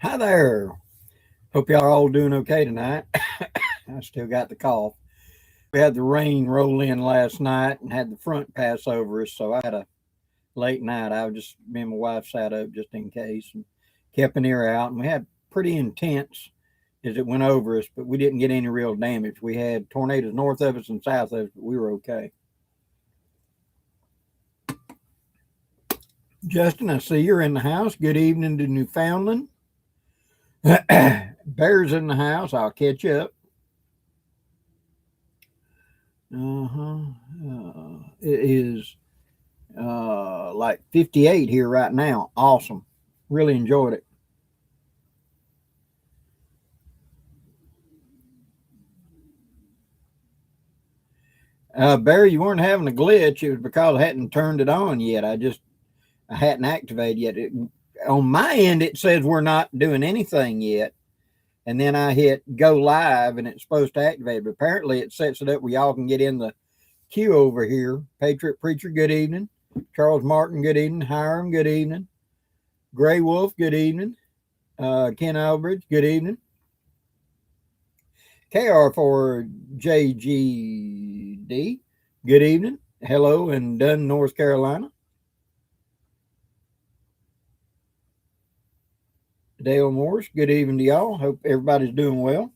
Hi there. Hope y'all are all doing okay tonight. I still got the cough. We had the rain roll in last night and had the front pass over us, so I had a late night. I was just me and my wife sat up just in case and kept an ear out. And we had pretty intense as it went over us, but we didn't get any real damage. We had tornadoes north of us and south of us, but we were okay. Justin, I see you're in the house. Good evening to Newfoundland. Bears in the house. I'll catch up. Uh-huh. It is like 58 here right now. Awesome. Really enjoyed it. Barry, you weren't having a glitch. It was because I hadn't turned it on yet. I hadn't activated yet. On my end, it says we're not doing anything yet. And then I hit go live and it's supposed to activate. But apparently it sets it up where y'all can get in the queue over here. Patriot Preacher, good evening. Charles Martin, good evening. Hiram, good evening. Gray Wolf, good evening. Ken Albridge, good evening. KR4JGD, good evening. Hello in Dunn, North Carolina. Dale Morris, good evening to y'all. Hope everybody's doing well.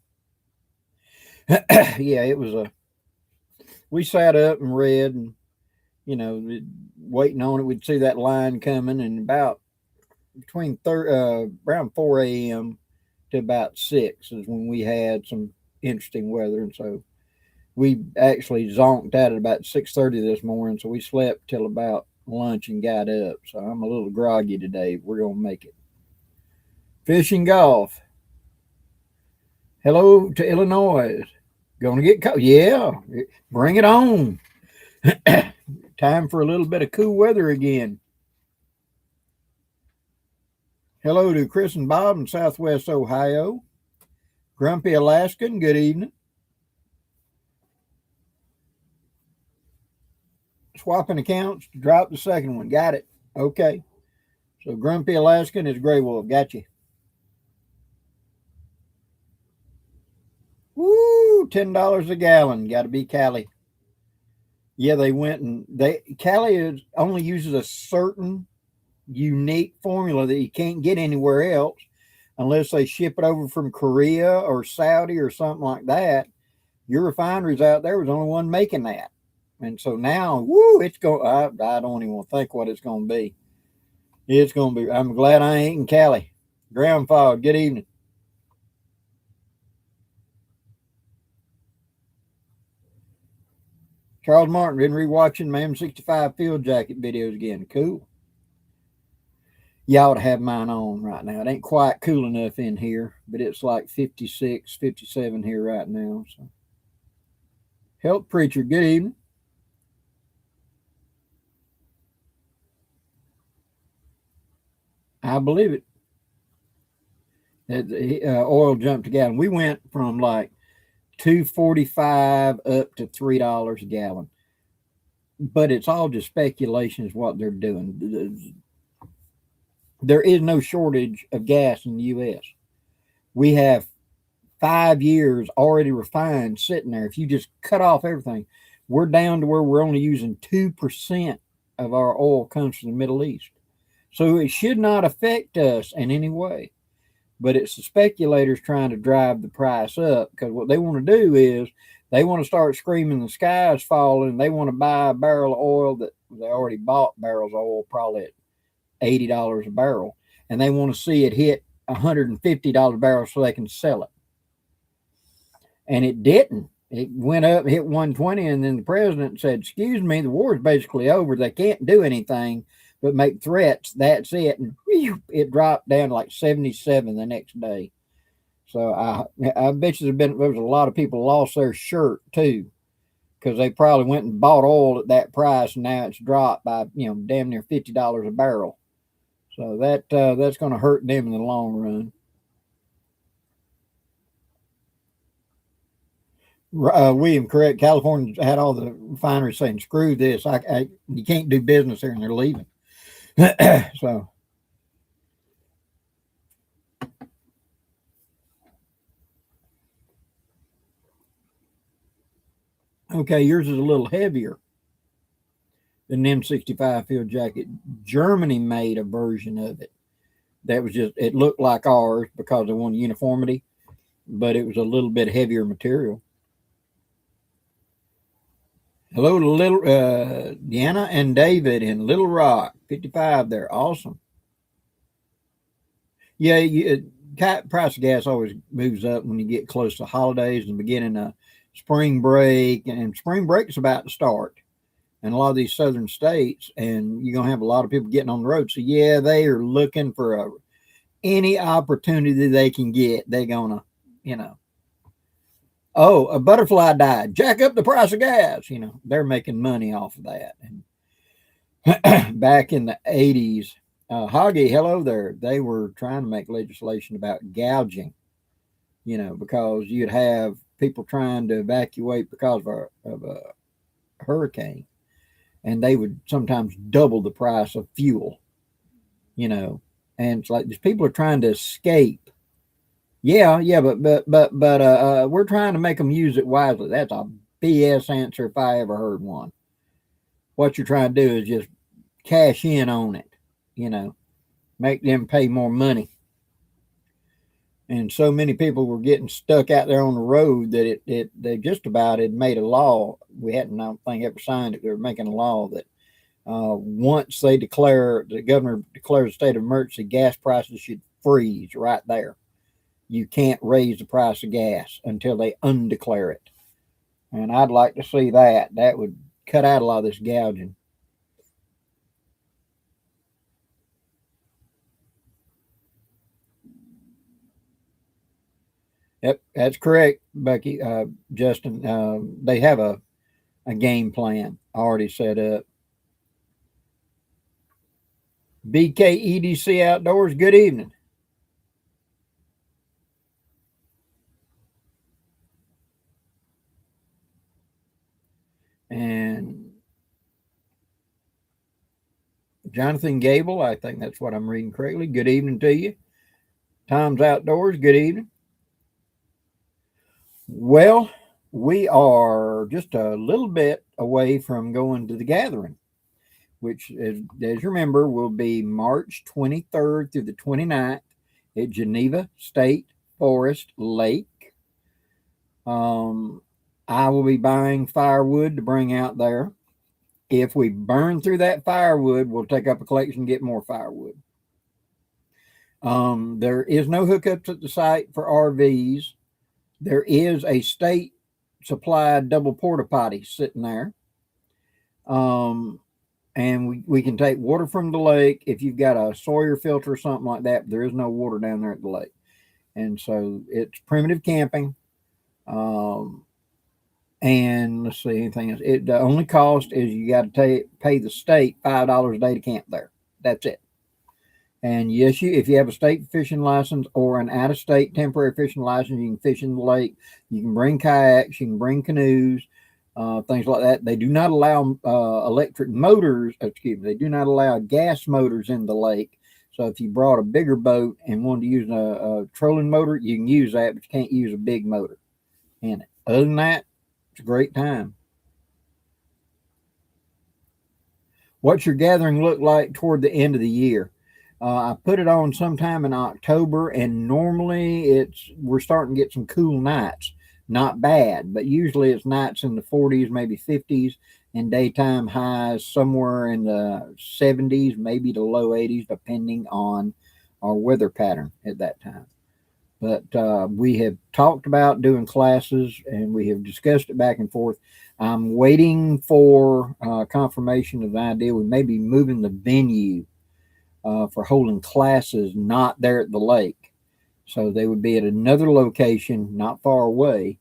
Yeah, it was we sat up and read and, waiting on it. We'd see that line coming, and about around 4 a.m. to about 6 is when we had some interesting weather. And so we actually zonked out at about 6:30 this morning. So we slept till about lunch and got up. So I'm a little groggy today. We're going to make it. Fishing golf. Hello to Illinois. Going to get caught. Yeah, bring it on. Time for a little bit of cool weather again. Hello to Chris and Bob in Southwest Ohio. Grumpy Alaskan, good evening. Swapping accounts, drop the second one. Got it. Okay. So Grumpy Alaskan is Gray Wolf. Got you. Woo, $10 a gallon. Got to be Cali. Yeah, they went and Cali only uses a certain unique formula that you can't get anywhere else unless they ship it over from Korea or Saudi or something like that. Your refineries out there was the only one making that. And so now, woo, it's going, I don't even want to think what it's going to be. It's going to be, I'm glad I ain't in Cali. Ground fog, good evening. Charles Martin, been rewatching my M65 field jacket videos again. Cool. Y'all to have mine on right now. It ain't quite cool enough in here, but it's like 56, 57 here right now. So, Health Preacher, good evening. I believe it. Oil jumped a gallon. We went from like 2.45 up to $3 a gallon, but it's all just speculation is what they're doing. There is no shortage of gas in the U.S. We have 5 years already refined sitting there. If you just cut off everything, we're down to where we're only using 2% of our oil comes from the Middle East. So it should not affect us in any way. But it's the speculators trying to drive the price up because what they want to do is they want to start screaming the sky is falling. They want to buy a barrel of oil that they already bought barrels of oil probably at $80 a barrel, and they want to see it hit $150 a barrel so they can sell it. And it didn't. It went up, hit 120, and then the president said, "Excuse me, the war is basically over. They can't do anything but make threats. That's it." And whew, it dropped down to like 77 the next day. So I bet you there was a lot of people lost their shirt too because they probably went and bought oil at that price, and now it's dropped by damn near $50 a barrel. So that's going to hurt them in the long run. William, correct. California had all the refineries saying, "Screw this! You can't do business here," and they're leaving. So Okay, yours is a little heavier than the M65 field jacket. Germany made a version of it that was just, it looked like ours because they wanted uniformity, but it was a little bit heavier material. Hello to Little Deanna and David in Little Rock, 55 there. Awesome. Yeah, price of gas always moves up when you get close to holidays and beginning of spring break, and spring break's about to start in a lot of these southern states, and you're gonna have a lot of people getting on the road. So yeah, they are looking for any opportunity they can get. They're gonna, you know, oh, a butterfly died, jack up the price of gas. You know, they're making money off of that. And back in the 80s, Hoggy, hello there. They were trying to make legislation about gouging, you know, because you'd have people trying to evacuate because of a hurricane, and they would sometimes double the price of fuel, you know. And it's like these people are trying to escape. Yeah, yeah, but we're trying to make them use it wisely. That's a BS answer if I ever heard one. What you're trying to do is just cash in on it, you know, make them pay more money. And so many people were getting stuck out there on the road that they just about had made a law. We hadn't, I don't think, ever signed it. They were making a law that once the governor declares a state of emergency, gas prices should freeze right there. You can't raise the price of gas until they undeclare it. And I'd like to see that. That would cut out a lot of this gouging. Yep, that's correct, Becky. Justin, they have a game plan already set up. BKEDC Outdoors, good evening. And Jonathan Gable, I think that's what I'm reading correctly. Good evening to you. Tom's Outdoors, good evening. Well, we are just a little bit away from going to the gathering, which, as you remember, will be March 23rd through the 29th at Geneva State Forest Lake. I will be buying firewood to bring out there. If we burn through that firewood, we'll take up a collection and get more firewood. There is no hookups at the site for RVs. There is a state supplied double porta potty sitting there. And we can take water from the lake if you've got a Sawyer filter or something like that. But there is no water down there at the lake. And so it's primitive camping. And let's see, anything else. The only cost is you got to pay the state $5 a day to camp there. That's it. And yes, if you have a state fishing license or an out-of-state temporary fishing license, you can fish in the lake. You can bring kayaks, you can bring canoes, things like that. They do not allow electric motors. Excuse me. They do not allow gas motors in the lake. So if you brought a bigger boat and wanted to use a trolling motor, you can use that, but you can't use a big motor in it. Other than that, it's a great time. What's your gathering look like toward the end of the year? I put it on sometime in October, and normally we're starting to get some cool nights. Not bad, but usually it's nights in the 40s, maybe 50s, and daytime highs somewhere in the 70s, maybe the low 80s, depending on our weather pattern at that time. But we have talked about doing classes, and we have discussed it back and forth. I'm waiting for confirmation of the idea. We may be moving the venue for holding classes not there at the lake. So they would be at another location not far away,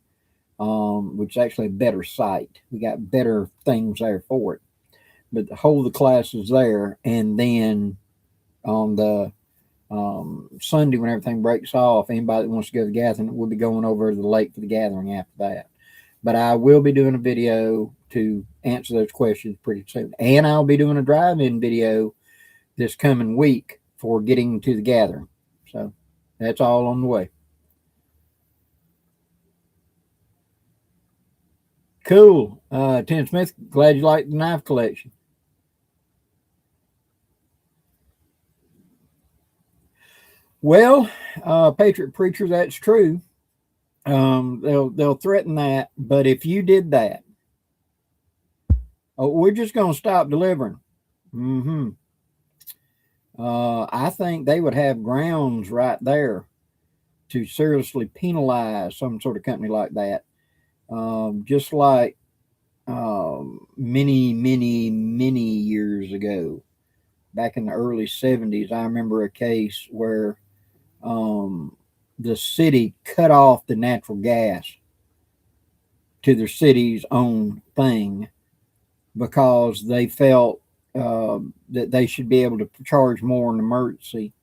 which is actually a better site. We got better things there for it. But hold the classes there, and then on the Sunday when everything breaks off, anybody that wants to go to the gathering will be going over to the lake for the gathering after that. But I will be doing a video to answer those questions pretty soon. And I'll be doing a drive-in video this coming week for getting to the gathering. So that's all on the way. Cool. Tim Smith, glad you like the knife collection. Well, Patriot Preacher, that's true. They'll threaten that, but if you did that, oh, we're just going to stop delivering. Mm-hmm. I think they would have grounds right there to seriously penalize some sort of company like that. Just like many years ago, back in the early 70s, I remember a case where um, the city cut off the natural gas to their city's own thing because they felt that they should be able to charge more in emergency.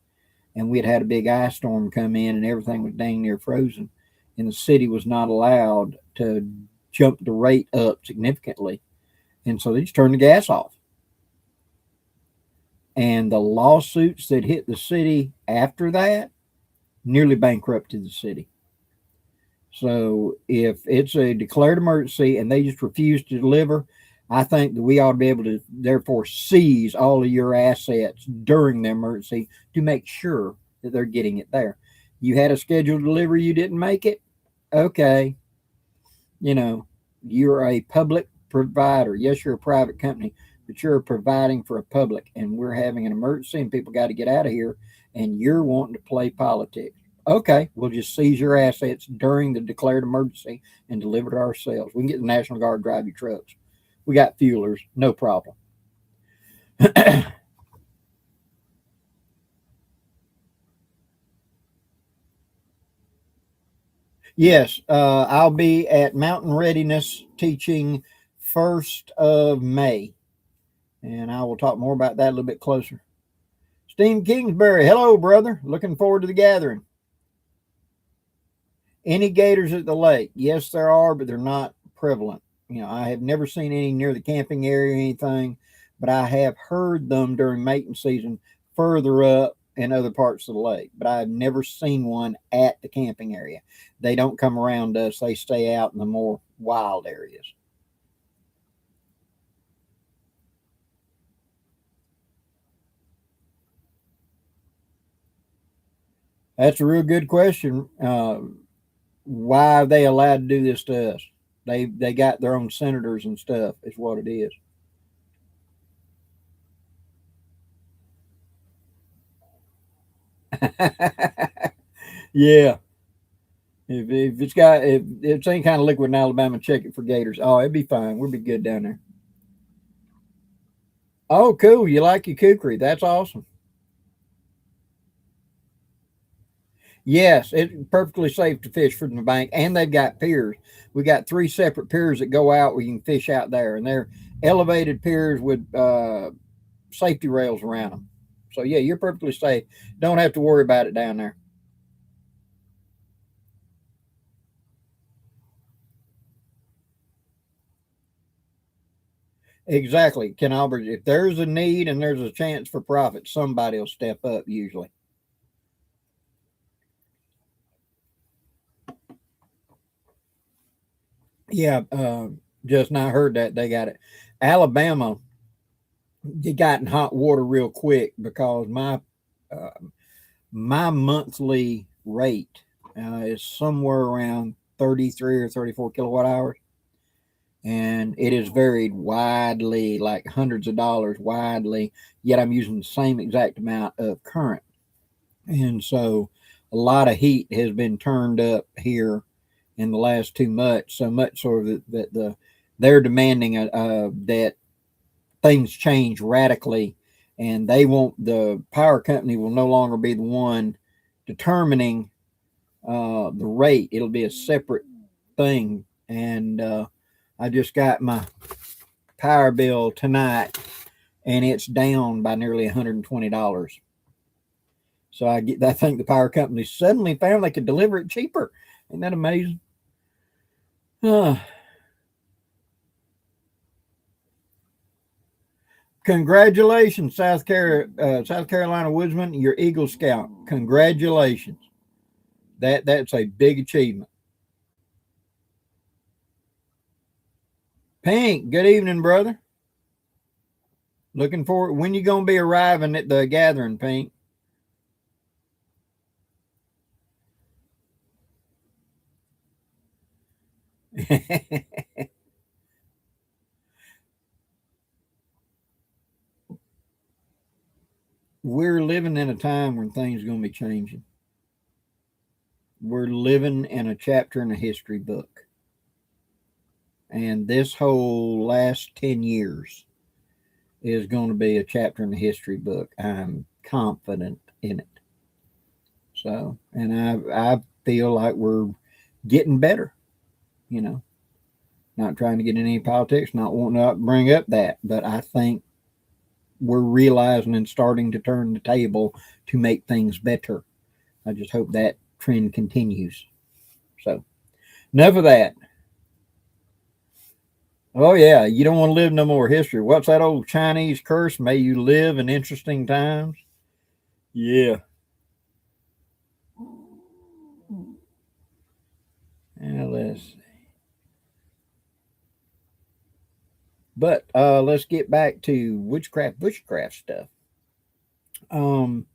And we had a big ice storm come in, and everything was dang near frozen, and the city was not allowed to jump the rate up significantly, and so they just turned the gas off. And the lawsuits that hit the city after that nearly bankrupted the city. So if it's a declared emergency and they just refuse to deliver, I think that we ought to be able to therefore seize all of your assets during the emergency to make sure that they're getting it there. You had a scheduled delivery, you didn't make it. Okay, you know, you're a public provider. Yes, you're a private company, but you're providing for a public, and we're having an emergency and people got to get out of here, and you're wanting to play politics. Okay, we'll just seize your assets during the declared emergency and deliver it ourselves. We can get the National Guard to drive your trucks. We got fuelers, no problem. Yes, I'll be at Mountain Readiness teaching 1st of May, and I will talk more about that a little bit closer. Steve Kingsbury, hello, brother. Looking forward to the gathering. Any gators at the lake? Yes, there are, but they're not prevalent. You know, I have never seen any near the camping area or anything, but I have heard them during mating season further up in other parts of the lake. But I've never seen one at the camping area. They don't come around us, they stay out in the more wild areas. That's a real good question. Why are they allowed to do this to us? They got their own senators and stuff, is what it is. Yeah. If it's got if it's any kind of liquid in Alabama, check it for gators. Oh, it'd be fine. We'll be good down there. Oh, cool. You like your kukri. That's awesome. Yes, it's perfectly safe to fish from the bank, and they've got piers. We got three separate piers that go out where you can fish out there, and they're elevated piers with safety rails around them. So yeah, you're perfectly safe. Don't have to worry about it down there. Exactly, Ken Albert. If there's a need and there's a chance for profit, somebody will step up. Usually, yeah. Just not heard that they got it. Alabama, you got in hot water real quick because uh, my monthly rate is somewhere around 33 or 34 kilowatt hours, and it is varied widely, like hundreds of dollars widely. Yet I'm using the same exact amount of current, and so a lot of heat has been turned up here in the last 2 months. So much so that they're demanding that things change radically, and they won't. The power company will no longer be the one determining the rate. It'll be a separate thing, and I just got my power bill tonight, and it's down by nearly $120. So I think the power company suddenly found they could deliver it cheaper. Isn't that amazing? Uh, Congratulations, South Carolina Woodsman. You're Eagle Scout. Congratulations. That's a big achievement. Pink, good evening, brother. Looking forward. When you gonna be arriving at the gathering, Pink? We're living in a time when things are gonna be changing. We're living in a chapter in a history book, and this whole last 10 years is going to be a chapter in the history book. I'm confident in it. So, and I feel like we're getting better. You know, not trying to get in any politics, not wanting to bring up that, but I think we're realizing and starting to turn the table to make things better. I just hope that trend continues. So, enough of that. Oh yeah, you don't want to live no more history. What's that old Chinese curse? May you live in interesting times. Yeah. Let's. But let's get back to witchcraft, bushcraft stuff. Um,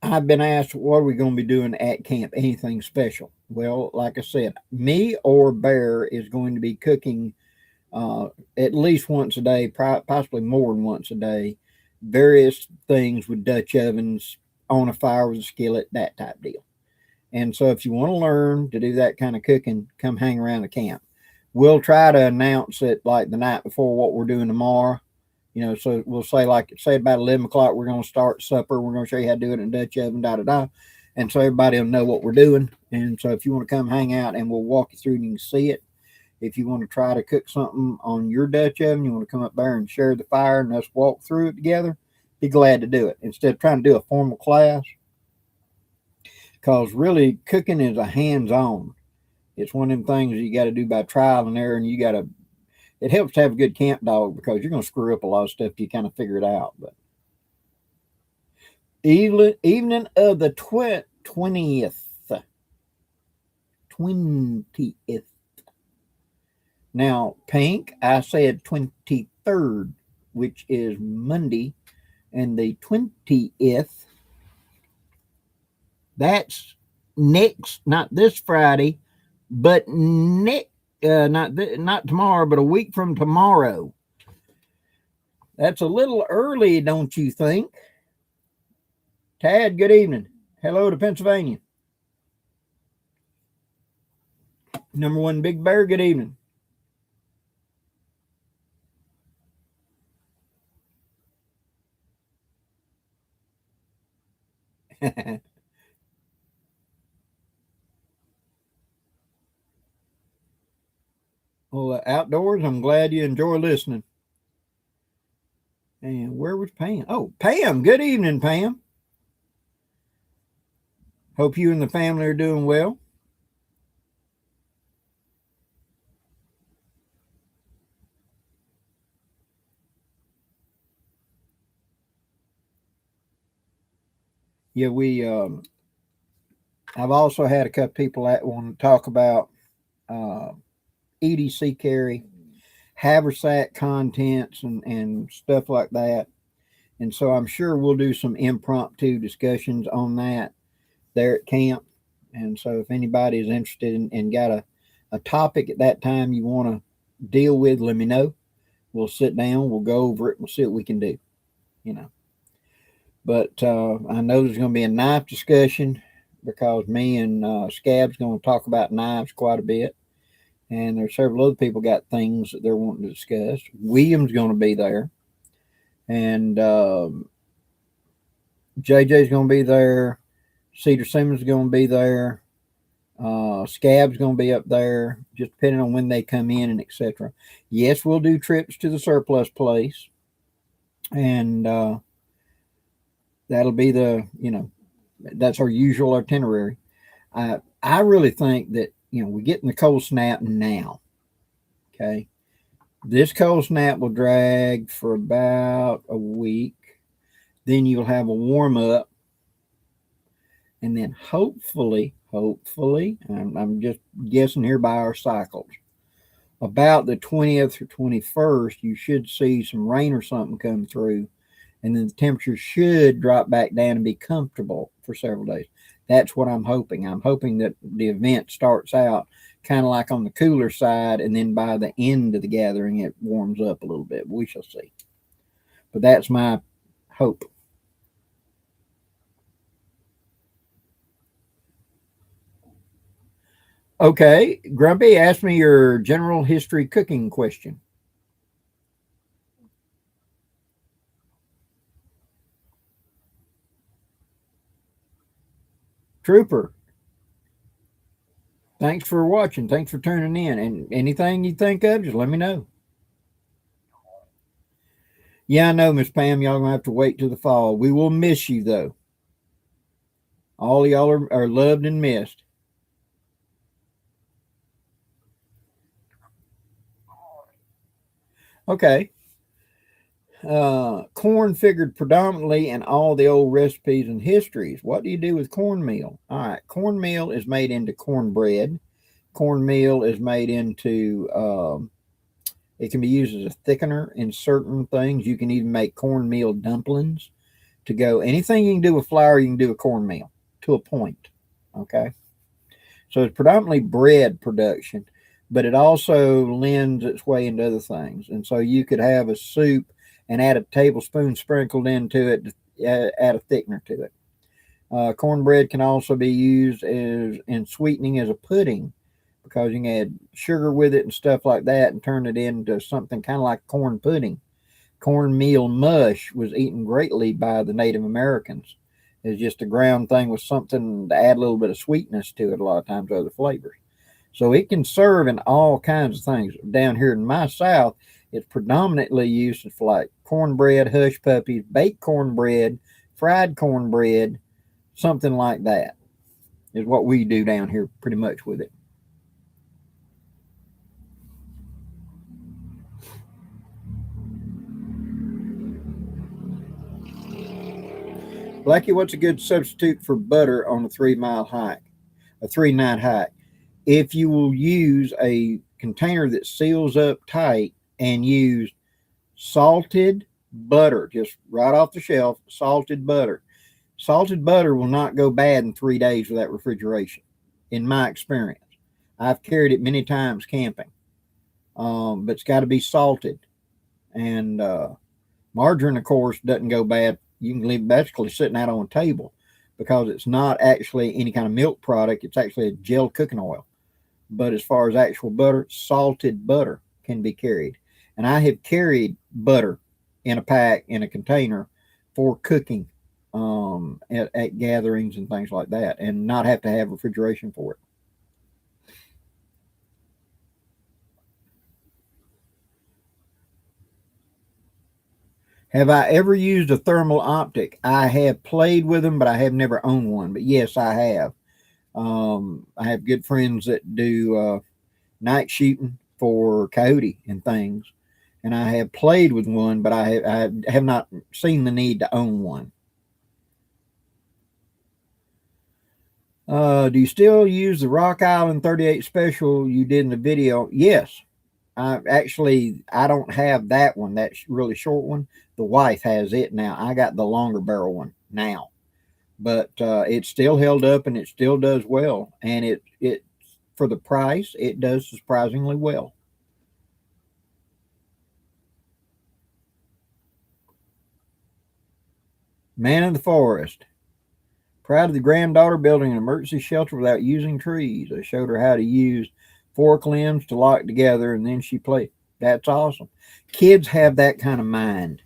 I've been asked, what are we going to be doing at camp? Anything special? Well, like I said, me or Bear is going to be cooking at least once a day, possibly more than once a day, various things with Dutch ovens on a fire with a skillet, that type deal. And so if you want to learn to do that kind of cooking, come hang around the camp. We'll try to announce it like the night before what we're doing tomorrow. So we'll say about 11 o'clock, we're going to start supper. We're going to show you how to do it in a Dutch oven, da, da, da. And so everybody will know what we're doing. And so if you want to come hang out and we'll walk you through and you can see it. If you want to try to cook something on your Dutch oven, you want to come up there and share the fire and us walk through it together, be glad to do it. Instead of trying to do a formal class, because really cooking is a hands-on. It's one of them things you got to do by trial and error, and it helps to have a good camp dog because you're going to screw up a lot of stuff till you kind of figure it out. But evening of the 20th. Now, Pink, I said 23rd, which is Monday, and the 20th, that's next, not this Friday, but next, not tomorrow, but a week from tomorrow. That's a little early, don't you think? Tad, good evening. Hello to Pennsylvania. Number one, Big Bear, good evening. Well, outdoors, I'm glad you enjoy listening. And where was Pam? Oh, Pam, good evening, Pam. Hope you and the family are doing well. Yeah, I've also had a couple people that want to talk about EDC carry, haversack contents, and stuff like that. And so I'm sure we'll do some impromptu discussions on that there at camp. And so if anybody is interested and got a topic at that time you want to deal with, let me know. We'll sit down, we'll go over it, we'll see what we can do, you know. But I know there's going to be a knife discussion because me and Scab's going to talk about knives quite a bit. And there's several other people got things that they're wanting to discuss. William's going to be there. And JJ's going to be there. Cedar Simmons is going to be there. Scab's going to be up there, just depending on when they come in and etc. Yes, we'll do trips to the surplus place. And that'll be that's our usual itinerary. I really think that, we're getting the cold snap now. Okay. This cold snap will drag for about a week. Then you'll have a warm up. And then hopefully, I'm just guessing here by our cycles, about the 20th or 21st, you should see some rain or something come through, and then the temperature should drop back down and be comfortable for several days. That's what I'm hoping. I'm hoping that the event starts out kind of like on the cooler side, and then by the end of the gathering, it warms up a little bit. We shall see. But that's my hope. Okay, Grumpy, ask me your general history cooking question. Trooper, thanks for watching. Thanks for tuning in. And anything you think of, just let me know. Yeah, I know, Miss Pam. Y'all gonna have to wait till the fall. We will miss you though. All y'all are loved and missed. Okay. Corn figured predominantly in all the old recipes and histories. What do you do with cornmeal? All right, cornmeal is made into cornbread. Cornmeal is made into it can be used as a thickener in certain things. You can even make cornmeal dumplings to go. Anything you can do with flour, you can do with cornmeal to a point. Okay. So it's predominantly bread production, but it also lends its way into other things. And so you could have a soup and add a tablespoon sprinkled into it, add a thickener to it. Cornbread can also be used as in sweetening as a pudding because you can add sugar with it and stuff like that and turn it into something kind of like corn pudding. Cornmeal mush was eaten greatly by the Native Americans. It's just a ground thing with something to add a little bit of sweetness to it, a lot of times other flavors. So it can serve in all kinds of things. Down here in my South, it's predominantly used for like cornbread, hush puppies, baked cornbread, fried cornbread, something like that is what we do down here pretty much with it. Blackie, what's a good substitute for butter on a 3 mile hike, a 3 night hike? If you will use a container that seals up tight and use salted butter, just right off the shelf, salted butter. Salted butter will not go bad in 3 days without refrigeration, in my experience. I've carried it many times camping, but it's got to be salted. And margarine, of course, doesn't go bad. You can leave basically sitting out on a table because it's not actually any kind of milk product. It's actually a gel cooking oil. But as far as actual butter, salted butter can be carried. And I have carried butter in a pack, in a container for cooking at gatherings and things like that, and not have to have refrigeration for it. Have I ever used a thermal optic? I have played with them, but I have never owned one. But yes, I have. I have good friends that do night shooting for coyote and things, and I have played with one, but I have not seen the need to own one. Do you still use the Rock Island 38 special you did in the video? Yes. I don't have that one, that really short one. The wife has it now. I got the longer barrel one now, but it's still held up and it still does well. And it for the price, it does surprisingly well. Man in the forest. Proud of the granddaughter building an emergency shelter without using trees. I showed her how to use fork limbs to lock together, and then she played. That's awesome. Kids have that kind of mind.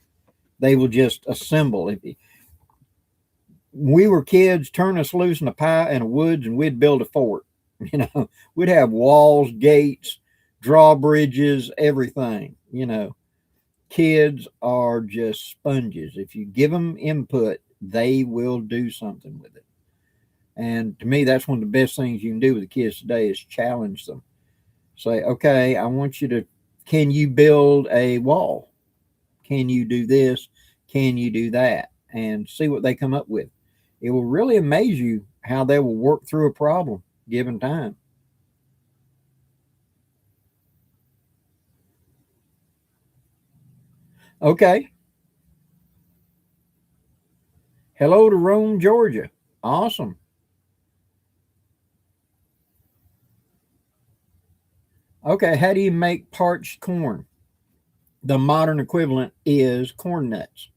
They will just assemble. If we were kids, turn us loose in a woods, and we'd build a fort. We'd have walls, gates, drawbridges, everything. Kids are just sponges. If you give them input, they will do something with it. And to me, that's one of the best things you can do with the kids today is challenge them. Say, okay, I want you to, can you build a wall? Can you do this? Can you do that? And see what they come up with. It will really amaze you how they will work through a problem given time. Okay. Hello to Rome, Georgia. Awesome. Okay, how do you make parched corn? The modern equivalent is corn nuts.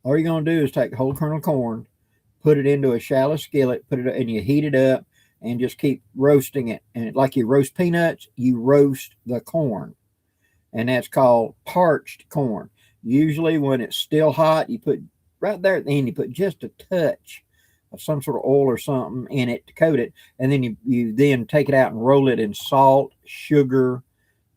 All you're going to do is take whole kernel corn, put it into a shallow skillet, put it and you heat it up and just keep roasting it. And like you roast peanuts, you roast the corn. And that's called parched corn. Usually when it's still hot, you put right there at the end, you put just a touch of some sort of oil or something in it to coat it. And then you then take it out and roll it in salt, sugar,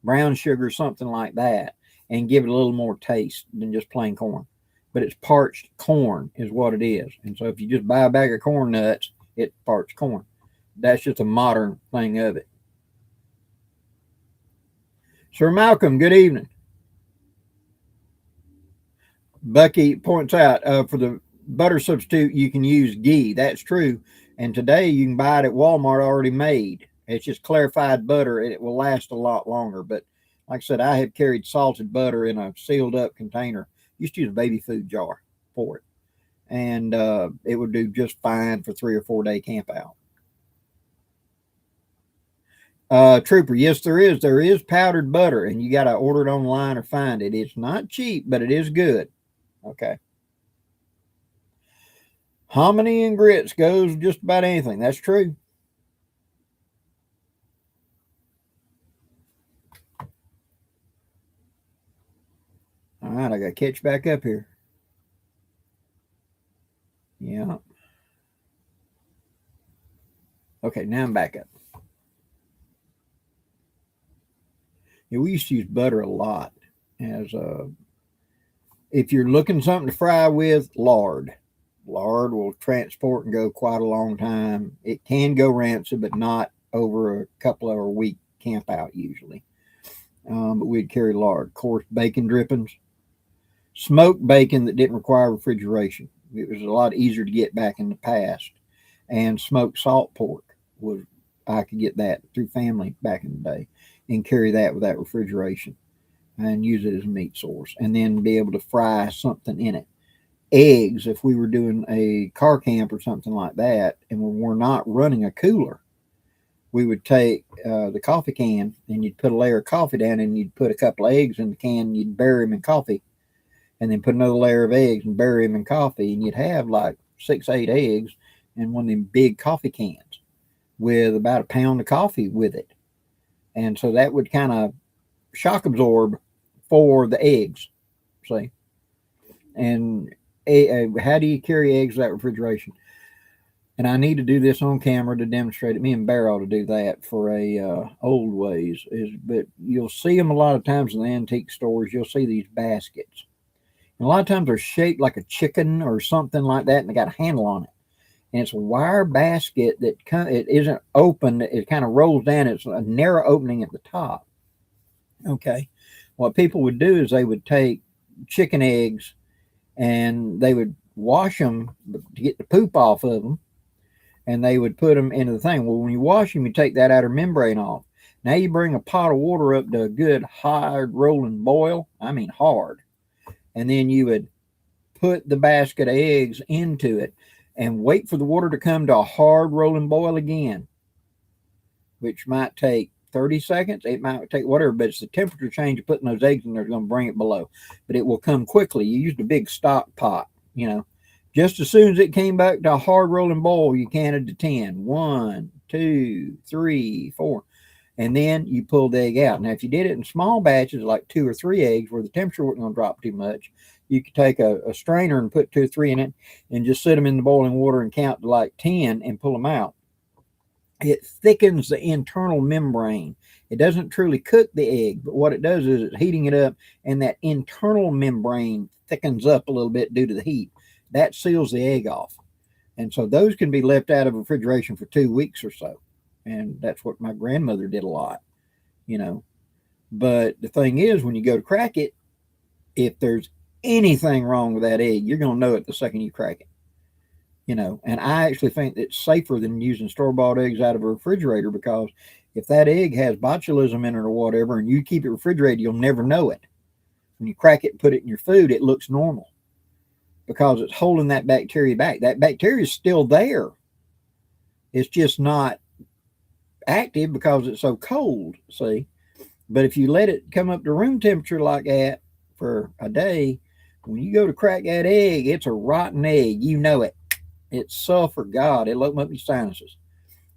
brown sugar, something like that, and give it a little more taste than just plain corn. But it's parched corn is what it is. And so if you just buy a bag of corn nuts, it's parched corn. That's just a modern thing of it. Sir Malcolm, good evening. Bucky points out for the butter substitute, you can use ghee. That's true. And today you can buy it at Walmart already made. It's just clarified butter and it will last a lot longer. But like I said, I have carried salted butter in a sealed up container. Used to use a baby food jar for it. And it would do just fine for 3 or 4 day camp out. Trooper, yes, there is. There is powdered butter, and you got to order it online or find it. It's not cheap, but it is good. Okay. Hominy and grits goes just about anything. That's true. All right, I got to catch back up here. Yeah. Okay, now I'm back up. Yeah, we used to use butter a lot as if you're looking something to fry with, lard. Lard will transport and go quite a long time. It can go rancid, but not over a couple of week camp out usually. But we'd carry lard. Of course, bacon drippings, smoked bacon that didn't require refrigeration. It was a lot easier to get back in the past. And smoked salt pork was I could get that through family back in the day and carry that without refrigeration and use it as a meat source and then be able to fry something in it. Eggs, if we were doing a car camp or something like that and we're not running a cooler, we would take the coffee can and you'd put a layer of coffee down and you'd put a couple of eggs in the can and you'd bury them in coffee and then put another layer of eggs and bury them in coffee and you'd have like 6, 8 eggs in one of them big coffee cans with about a pound of coffee with it. And so that would kind of shock absorb for the eggs, see? And how do you carry eggs without refrigeration? And I need to do this on camera to demonstrate it. Me and Bear ought to do that for a old ways. But you'll see them a lot of times in the antique stores. You'll see these baskets. And a lot of times they're shaped like a chicken or something like that, and they got a handle on it. And it's a wire basket that it isn't open. It kind of rolls down. It's a narrow opening at the top. Okay. What people would do is they would take chicken eggs and they would wash them to get the poop off of them. And they would put them into the thing. Well, when you wash them, you take that outer membrane off. Now you bring a pot of water up to a good hard rolling boil. I mean hard. And then you would put the basket of eggs into it and wait for the water to come to a hard rolling boil again, which might take 30 seconds. It might take whatever, but it's the temperature change of putting those eggs in there is going to bring it below. But it will come quickly. You used a big stock pot, you know. Just as soon as it came back to a hard rolling boil, you counted to 10. 1, 2, 3, 4. And then you pull the egg out. Now, if you did it in small batches, like 2 or 3 eggs, where the temperature wasn't going to drop too much, you could take a strainer and put 2 or 3 in it and just sit them in the boiling water and count to like 10 and pull them out. It thickens the internal membrane. It doesn't truly cook the egg, but what it does is it's heating it up, and that internal membrane thickens up a little bit due to the heat. That seals the egg off. And so those can be left out of refrigeration for 2 weeks or so. And that's what my grandmother did a lot, you know. But the thing is, when you go to crack it, if there's anything wrong with that egg, you're going to know it the second you crack it. You know, and I actually think it's safer than using store-bought eggs out of a refrigerator, because if that egg has botulism in it or whatever and you keep it refrigerated, you'll never know it. when you crack it and put it in your food, it looks normal because it's holding that bacteria back. That bacteria is still there. It's just not active because it's so cold, see? But if you let it come up to room temperature like that for a day, when you go to crack that egg, it's a rotten egg. You know it. It's sulfur. God, it'll open up your sinuses.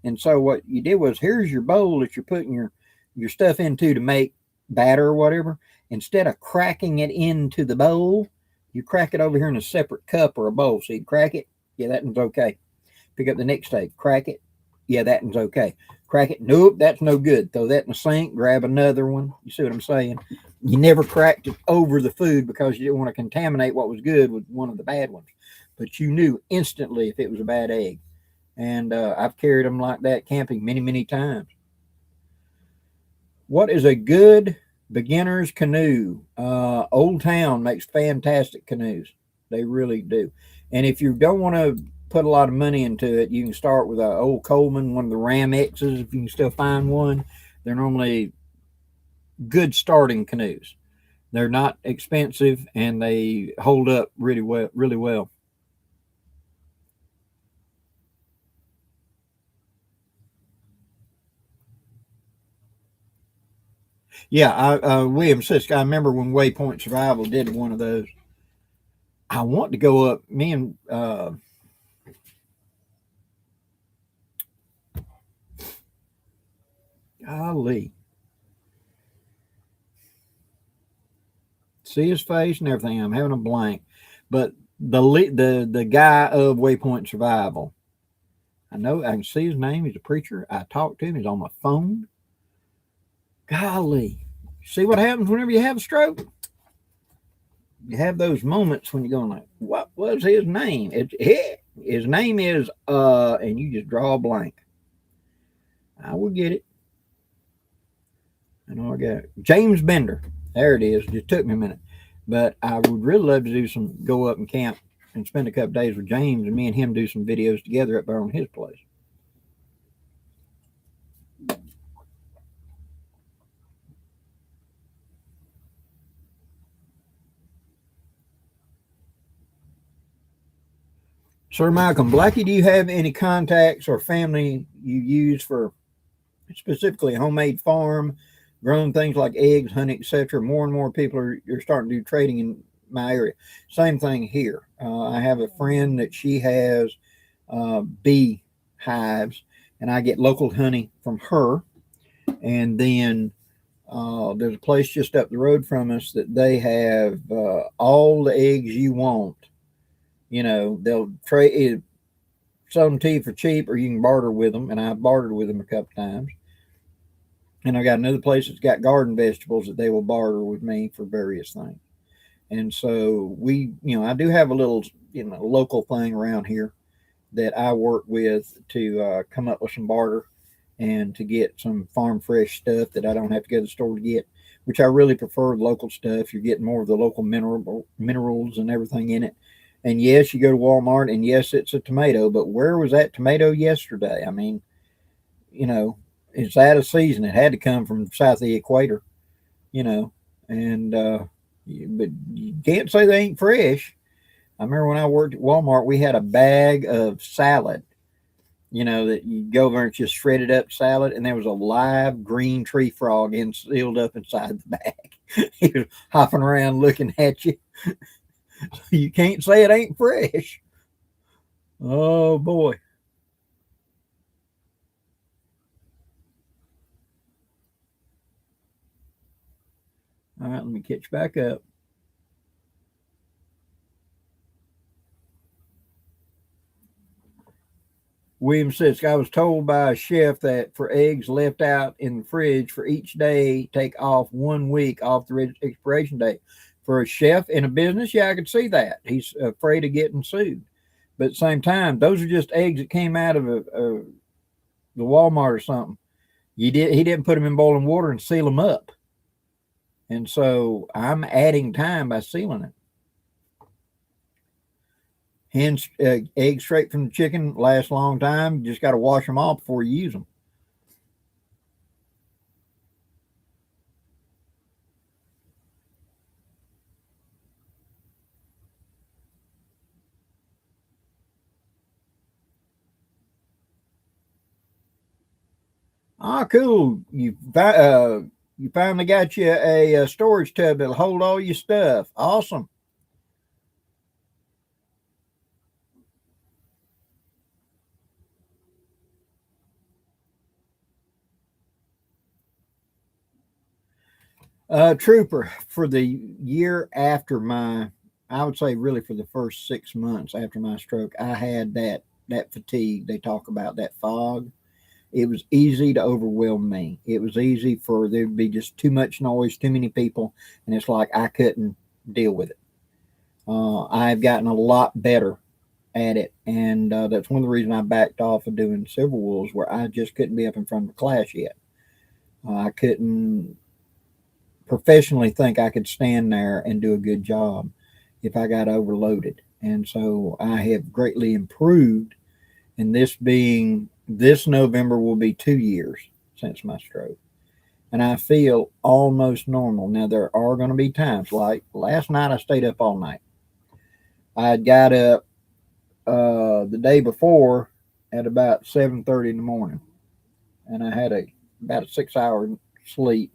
And so what you did was, here's your bowl that you're putting your stuff into to make batter or whatever. Instead of cracking it into the bowl, you crack it over here in a separate cup or a bowl. So you crack it. Yeah, that one's okay. Pick up the next steak. Crack it. Yeah, that one's okay. Crack it. Nope, that's no good. Throw that in the sink. Grab another one. You see what I'm saying? You never cracked it over the food because you didn't want to contaminate what was good with one of the bad ones. But you knew instantly if it was a bad egg. And I've carried them like that camping many, many times. What is a good beginner's canoe? Old Town makes fantastic canoes. They really do. And if you don't want to put a lot of money into it, you can start with an old Coleman, one of the Ram X's, if you can still find one. They're normally good starting canoes. They're not expensive and they hold up really well, really well. Yeah, William Sisk, I remember when Waypoint Survival did one of those. I want to go up, me and golly, see his face and everything. I'm having a blank, but the guy of Waypoint Survival, I know I can see his name. He's a preacher. I talked to him. He's on my phone. Golly, see what happens whenever you have a stroke? You have those moments when you're going like, what was his name? His name is and you just draw a blank. I will get it. I know I got it. James Bender. There it is. It took me a minute. But I would really love to go up and camp and spend a couple days with James, and me and him do some videos together up there on his place. Sir Malcolm Blackie, do you have any contacts or family you use for specifically homemade farm, grown things like eggs, honey, etc.? More and more people are starting to do trading in my area. Same thing here. I have a friend that she has bee hives, and I get local honey from her. And then there's a place just up the road from us that they have all the eggs you want. You know, they'll trade sell them to you for cheap, or you can barter with them. And I've bartered with them a couple times. And I got another place that's got garden vegetables that they will barter with me for various things. And so I do have a little, local thing around here that I work with to come up with some barter and to get some farm fresh stuff that I don't have to go to the store to get, which I really prefer local stuff. You're getting more of the local minerals and everything in it. And yes, you go to Walmart, and yes, it's a tomato, but where was that tomato yesterday? I mean, it's out of season. It had to come from south of the equator, and but you can't say they ain't fresh. I remember when I worked at Walmart, we had a bag of salad, that you go over and just shredded up salad, and there was a live green tree frog sealed up inside the bag. He was hopping around looking at you. You can't say it ain't fresh. Oh boy. All right, let me catch back up. William says, I was told by a chef that for eggs left out in the fridge for each day, take off 1 week off the expiration date. For a chef in a business, yeah, I could see that. He's afraid of getting sued. But at the same time, those are just eggs that came out of the Walmart or something. He didn't put them in boiling water and seal them up. And so I'm adding time by sealing it. Hens, eggs straight from the chicken last a long time. You just got to wash them off before you use them. Ah, cool. You finally got you a storage tub that'll hold all your stuff. Awesome. Trooper, for the year after my, I would say really for the first 6 months after my stroke, I had that fatigue. They talk about that fog. It was easy to overwhelm me. It was easy for there to be just too much noise, too many people, and it's like I couldn't deal with it. I've gotten a lot better at it, and that's one of the reasons I backed off of doing Civil Wars, where I just couldn't be up in front of a class yet. I couldn't professionally think I could stand there and do a good job if I got overloaded. And so I have greatly improved. And this November will be 2 years since my stroke. And I feel almost normal. Now, there are going to be times like last night, I stayed up all night. I had got up the day before at about 7:30 in the morning, and I had about a 6 hour sleep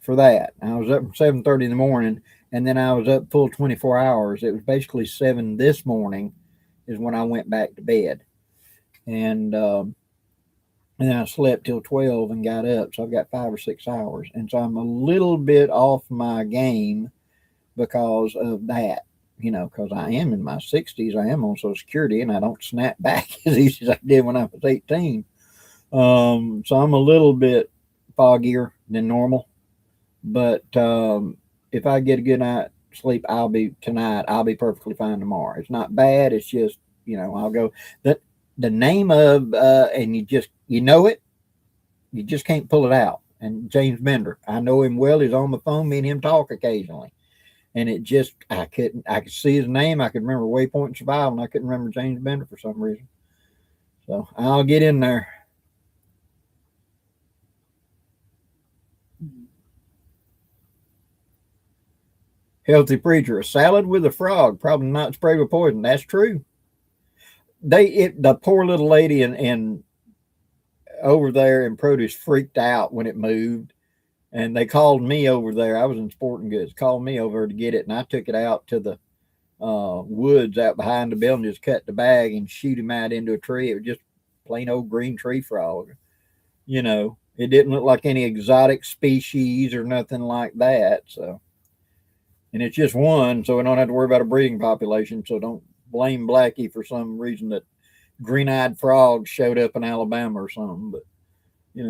for that. I was up from 7:30 in the morning, and then I was up full 24 hours. It was basically 7 this morning is when I went back to bed, and I slept till 12 and got up. So I've got 5 or 6 hours, and so I'm a little bit off my game because of that. You know, because I am in my 60s, I am on Social Security, and I don't snap back as easy as I did when I was 18. So I'm a little bit foggier than normal. But if I get a good night's sleep, I'll be perfectly fine tomorrow. It's not bad. It's just, I'll go. The name of and you know it, you just can't pull it out. And James Bender, I know him well. He's on the phone. Me and him talk occasionally. And I could see his name. I could remember Waypoint and Survival, and I couldn't remember James Bender for some reason. So I'll get in there. Healthy preacher, a salad with a frog, probably not sprayed with poison. That's true. The poor little lady in over there in produce freaked out when it moved, and they called me over there. I was in sporting goods, called me over to get it, and I took it out to the woods out behind the building, just cut the bag and shoot him out into a tree. It was just plain old green tree frog. It didn't look like any exotic species or nothing like that. So, and it's just one, so we don't have to worry about a breeding population. So don't blame Blackie for some reason that green-eyed frogs showed up in Alabama or something. But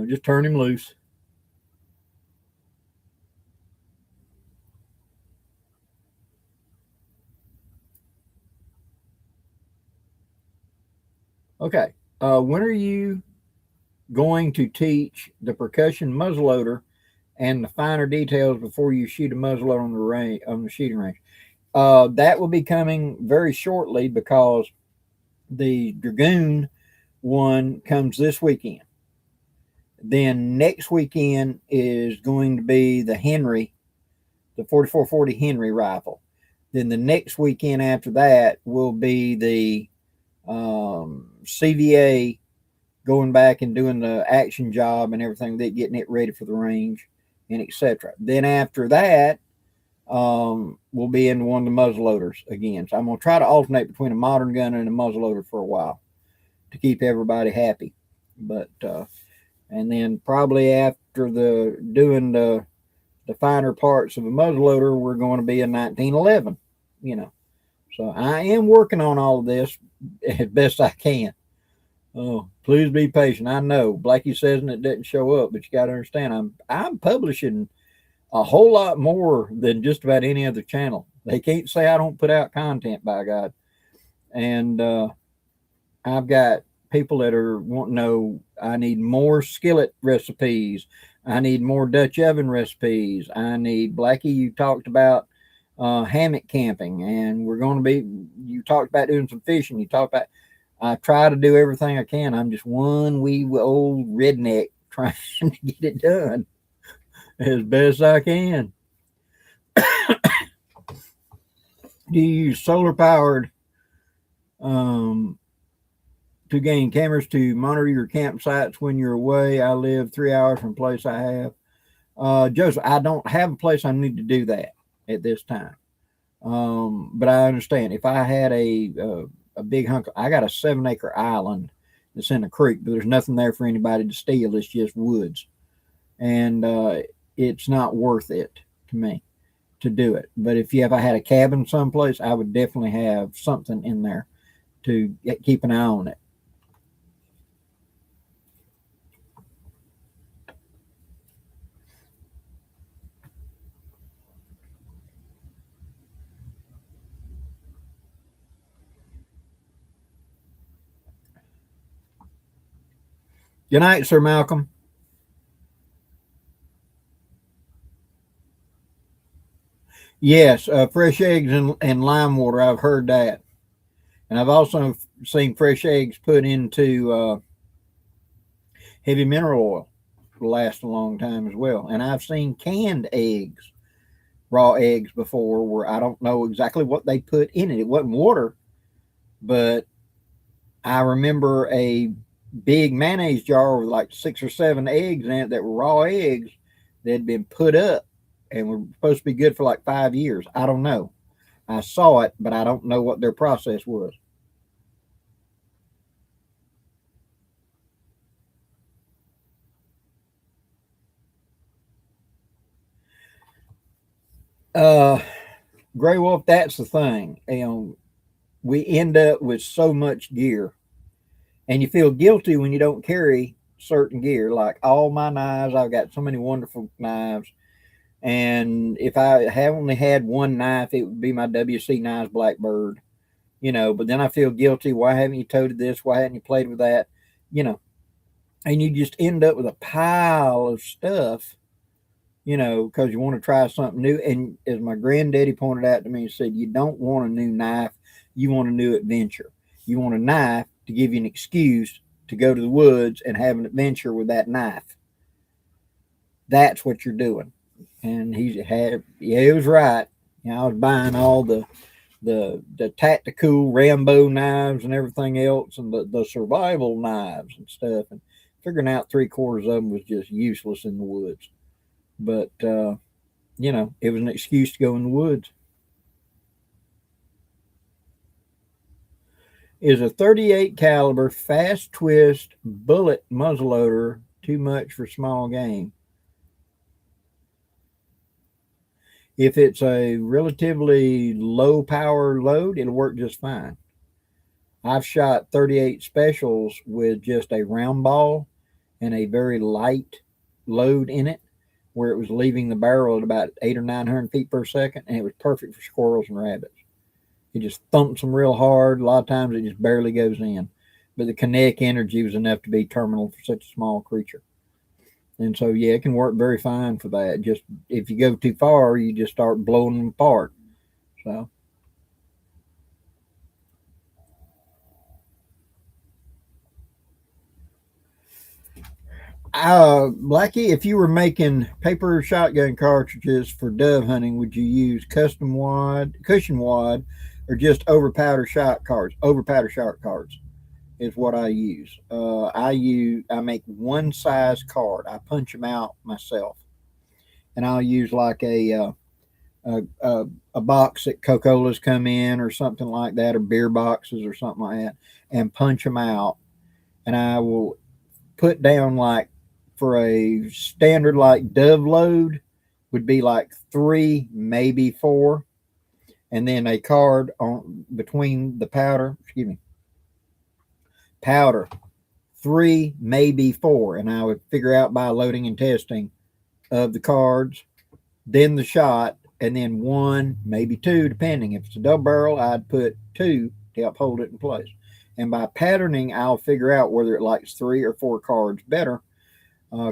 just turn him loose. Okay. When are you going to teach the percussion muzzleloader and the finer details before you shoot a muzzleloader on the shooting range? That will be coming very shortly because the Dragoon one comes this weekend. Then next weekend is going to be the Henry, the 4440 Henry rifle. Then the next weekend after that will be the CVA, going back and doing the action job and everything, getting it ready for the range and etc. Then after that, we'll be into one of the muzzleloaders again. So I'm going to try to alternate between a modern gun and a muzzleloader for a while to keep everybody happy. But and then probably after doing the finer parts of a muzzleloader, we're going to be a 1911. So I am working on all of this as best I can. Oh, please be patient. I know Blackie says it doesn't show up, but you got to understand, I'm publishing a whole lot more than just about any other channel. They can't say I don't put out content, by God. And I've got people that are wanting to know I need more skillet recipes. I need more Dutch oven recipes. I need, Blackie, you talked about hammock camping, and you talked about doing some fishing. You talked about, I try to do everything I can. I'm just one wee old redneck trying to get it done as best I can. Do you use solar powered to gain cameras to monitor your campsites when you're away. I live 3 hours from a place I have. Joseph, I don't have a place I need to do that at this time. But I understand if I had a big hunk, I got a 7 acre island that's in a creek, but there's nothing there for anybody to steal. It's just woods, and it's not worth it to me to do it. But if I had a cabin someplace, I would definitely have something in there to keep an eye on it. Good night, Sir Malcolm. Yes, fresh eggs and lime water. I've heard that, and I've also seen fresh eggs put into heavy mineral oil last a long time as well. And I've seen canned eggs, raw eggs before, where I don't know exactly what they put in it. It wasn't water, but I remember a big mayonnaise jar with like 6 or 7 eggs in it that were raw eggs that had been put up and were supposed to be good for like 5 years. I don't know. I saw it, but I don't know what their process was. Uh, Gray Wolf, that's the thing. We end up with so much gear, and you feel guilty when you don't carry certain gear. Like all my knives, I've got so many wonderful knives. And if I have only had one knife, it would be my WC Knives Blackbird, But then I feel guilty. Why haven't you toted this? Why haven't you played with that? You know, and you just end up with a pile of stuff, because you want to try something new. And as my granddaddy pointed out to me, he said, you don't want a new knife, you want a new adventure. You want a knife to give you an excuse to go to the woods and have an adventure with that knife. That's what you're doing. And he was right. I was buying all the tactical Rambo knives and everything else, and the survival knives and stuff, and figuring out 3/4 of them was just useless in the woods. But it was an excuse to go in the woods. Is a 38 caliber fast twist bullet muzzleloader too much for small game? If it's a relatively low power load, it'll work just fine. I've shot 38 specials with just a round ball and a very light load in it, where it was leaving the barrel at about 800 or 900 feet per second, and it was perfect for squirrels and rabbits. It just thumps them real hard. A lot of times it just barely goes in, but the kinetic energy was enough to be terminal for such a small creature. And so, yeah, it can work very fine for that. Just if you go too far, you just start blowing them apart. So, Blackie, if you were making paper shotgun cartridges for dove hunting, would you use custom wad, cushion wad, or just over powder shot cards? Over powder shot cards is what I use. I make one size card. I punch them out myself, and I'll use like a box that Coca Cola's come in or something like that, or beer boxes or something like that, and punch them out. And I will put down like for a standard like dove load would be like 3, maybe 4, and then a card on between the powder 3, maybe 4, and I would figure out by loading and testing of the cards, then the shot, and then 1, maybe 2, depending. If it's a double barrel, I'd put 2 to help hold it in place. And by patterning, I'll figure out whether it likes 3 or 4 cards better.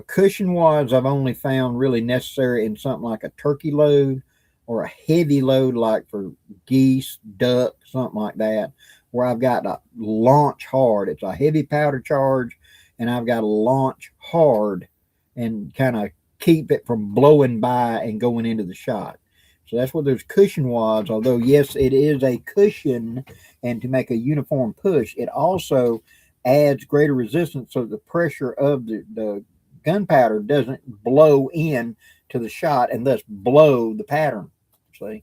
Cushion wads I've only found really necessary in something like a turkey load or a heavy load like for geese, duck, something like that, where I've got to launch hard. It's a heavy powder charge, and I've got to launch hard and kind of keep it from blowing by and going into the shot. So that's what those cushion wads, although yes, it is a cushion and to make a uniform push, it also adds greater resistance, so the pressure of the gunpowder doesn't blow in to the shot and thus blow the pattern. See?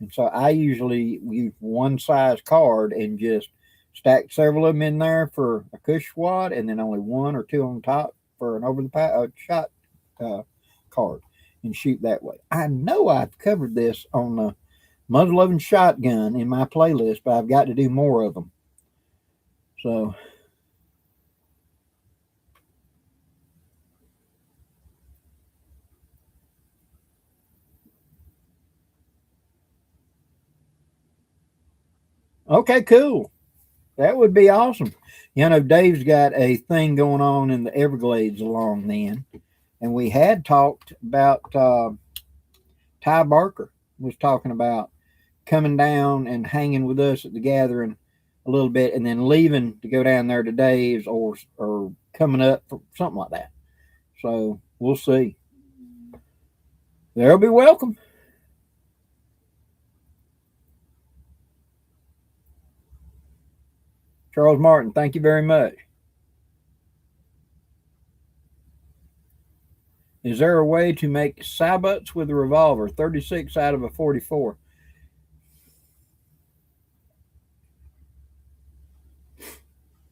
And so I usually use one size card and just stack several of them in there for a cush wad, and then only one or two on top for an over the shot uh, card, and shoot that way. I know I've covered this on the muzzleloading shotgun in my playlist, but I've got to do more of them. So okay, cool. That would be awesome. You know, Dave's got a thing going on in the Everglades along then, and we had talked about Ty Barker was talking about coming down and hanging with us at the gathering a little bit, and then leaving to go down there to Dave's or coming up for something like that. So we'll see. They'll be welcome. Charles Martin, thank you very much. Is there a way to make sabuts with a revolver? 36 out of a 44.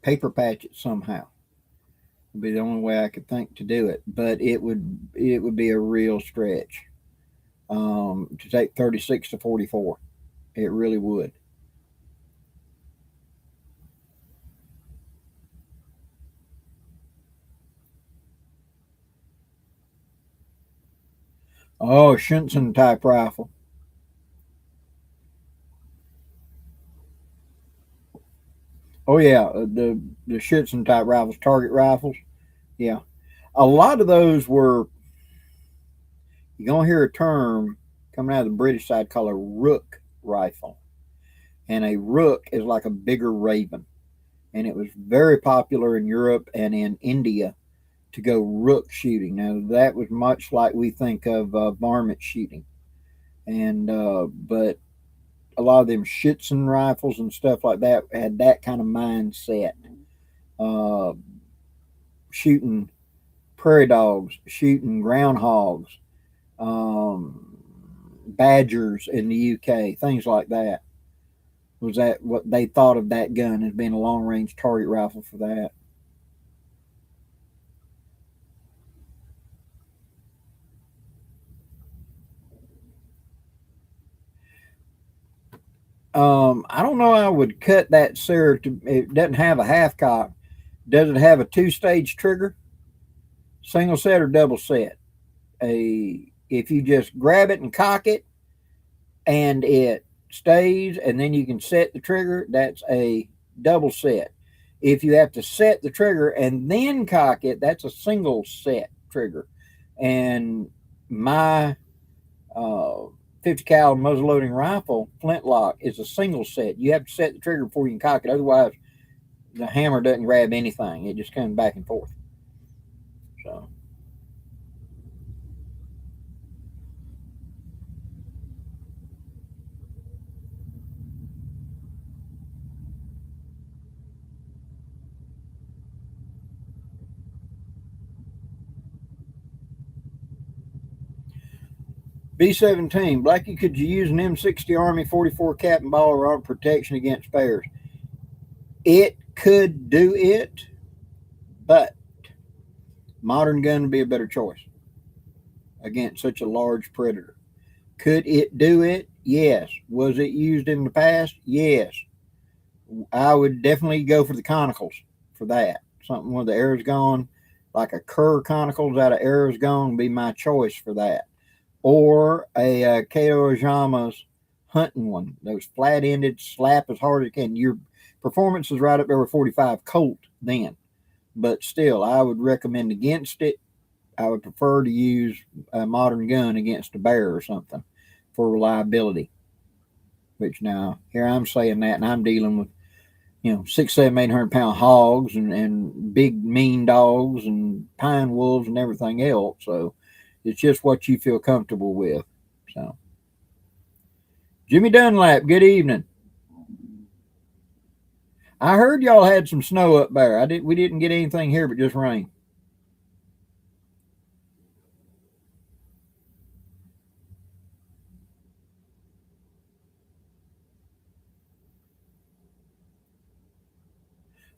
Paper patch it somehow. Would be the only way I could think to do it, but it would be a real stretch to take 36 to 44. It really would. Oh, Shinson type rifle. Oh yeah, the Shinson type rifles, target rifles. Yeah, a lot of those were. You're gonna hear a term coming out of the British side called a rook rifle, and a rook is like a bigger raven, and it was very popular in Europe and in India to go rook shooting. Now that was much like we think of varmint shooting, and but a lot of them Schitzen rifles and stuff like that had that kind of mindset. Uh, Shooting prairie dogs, shooting groundhogs, um, badgers in the UK, things like that. Was that what they thought of that gun as being a long range target rifle for that? I don't know. I would cut that sear to. It doesn't have a half cock. Does it have a two-stage trigger? Single set or double set? A If you just grab it and cock it, and it stays, and then you can set the trigger, that's a double set. If you have to set the trigger and then cock it, that's a single set trigger. And my 50 cal muzzleloading rifle flintlock is a single set. You have to set the trigger before you can cock it. Otherwise, the hammer doesn't grab anything. It just comes back and forth. So B-17, Blackie, could you use an M60 Army 44 cap and ball or protection against spares? It could do it, but modern gun would be a better choice against such a large predator. Could it do it? Yes. Was it used in the past? Yes. I would definitely go for the conicals for that. Something with the arrows gone, like a Kerr conicals out of arrows gone, would be my choice for that. Or a Kato Ojama's hunting one. Those flat ended, slap as hard as you can. Your performance is right up there with 45 Colt then. But still, I would recommend against it. I would prefer to use a modern gun against a bear or something for reliability. Which now, here I'm saying that, and I'm dealing with 6, 7, 800 pound hogs and big mean dogs and pine wolves and everything else. So it's just what you feel comfortable with. So, Jimmy Dunlap, good evening. I heard y'all had some snow up there. We didn't get anything here but just rain.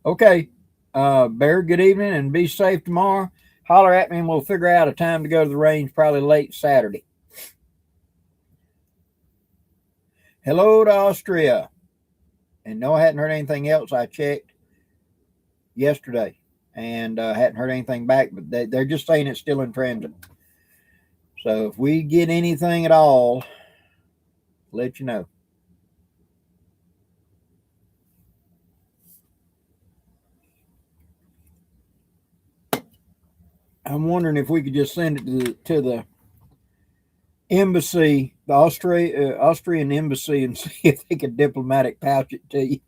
Okay. Bear, good evening and be safe tomorrow. Holler at me and we'll figure out a time to go to the range probably late Saturday. Hello to Austria. And no, I hadn't heard anything else. I checked yesterday and hadn't heard anything back, but they're just saying it's still in transit. So if we get anything at all, let you know. I'm wondering if we could just send it to the embassy, the Austrian embassy, and see if they could diplomatic pouch it to you.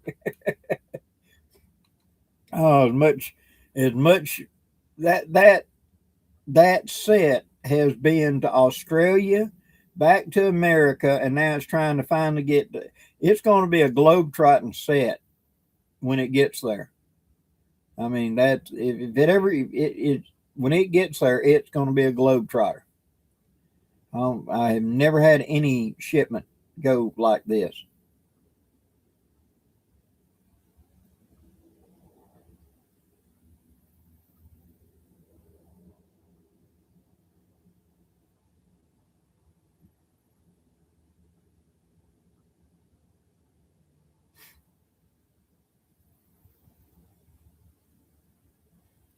Oh, as much that set has been to Australia, back to America, and now it's trying to finally get. It's going to be a globetrotting set when it gets there. I mean, that if it ever it when it gets there, it's going to be a globetrotter. I have never had any shipment go like this.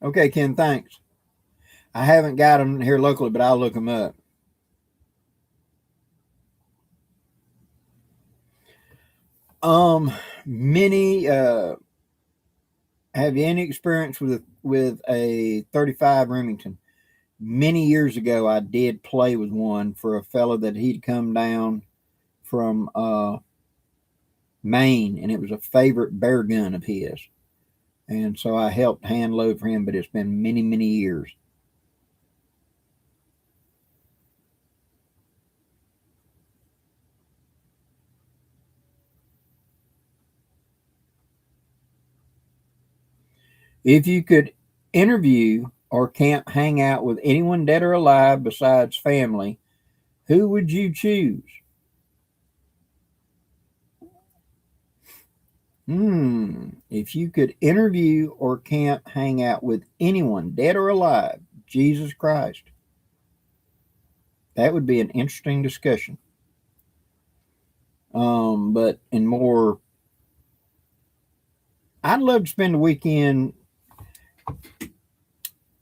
Okay, Ken, thanks. I haven't got them here locally, but I'll look them up. Many have you any experience with a 35 Remington? Many years ago, I did play with one for a fellow that he'd come down from Maine, and it was a favorite bear gun of his. And so I helped hand load for him, but it's been many, many years. If you could interview or can't hang out with anyone dead or alive besides family, who would you choose? If you could interview or can't hang out with anyone dead or alive, Jesus Christ. That would be an interesting discussion. But in more, I'd love to spend the weekend.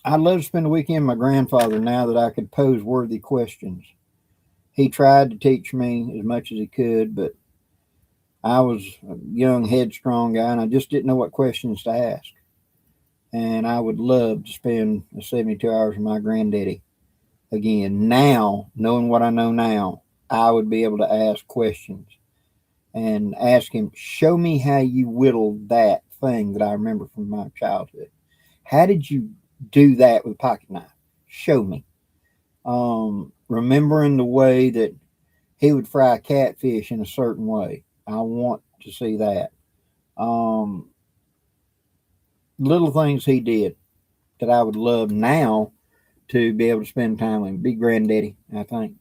I'd love to spend the weekend with my grandfather now that I could pose worthy questions. He tried to teach me as much as he could, but I was a young, headstrong guy, and I just didn't know what questions to ask. And I would love to spend 72 hours with my granddaddy again. Now, knowing what I know now, I would be able to ask questions and ask him, show me how you whittled that thing that I remember from my childhood. How did you do that with a pocket knife? Show me. Remembering the way that he would fry a catfish in a certain way. I want to see that. Little things he did that I would love now to be able to spend time with him. Be granddaddy, I think.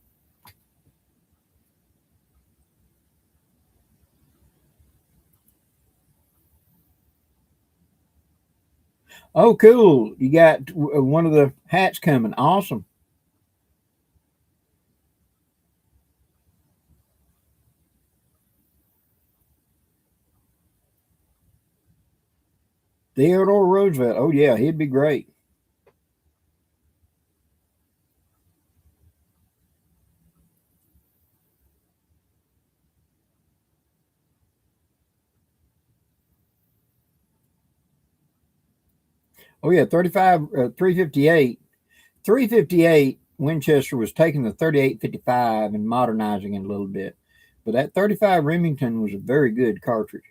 Oh, cool. You got one of the hats coming. Awesome. Theodore Roosevelt. Oh, yeah, he'd be great. Oh, yeah, 35, 358. 358 Winchester was taking the 3855 and modernizing it a little bit. But that 35 Remington was a very good cartridge.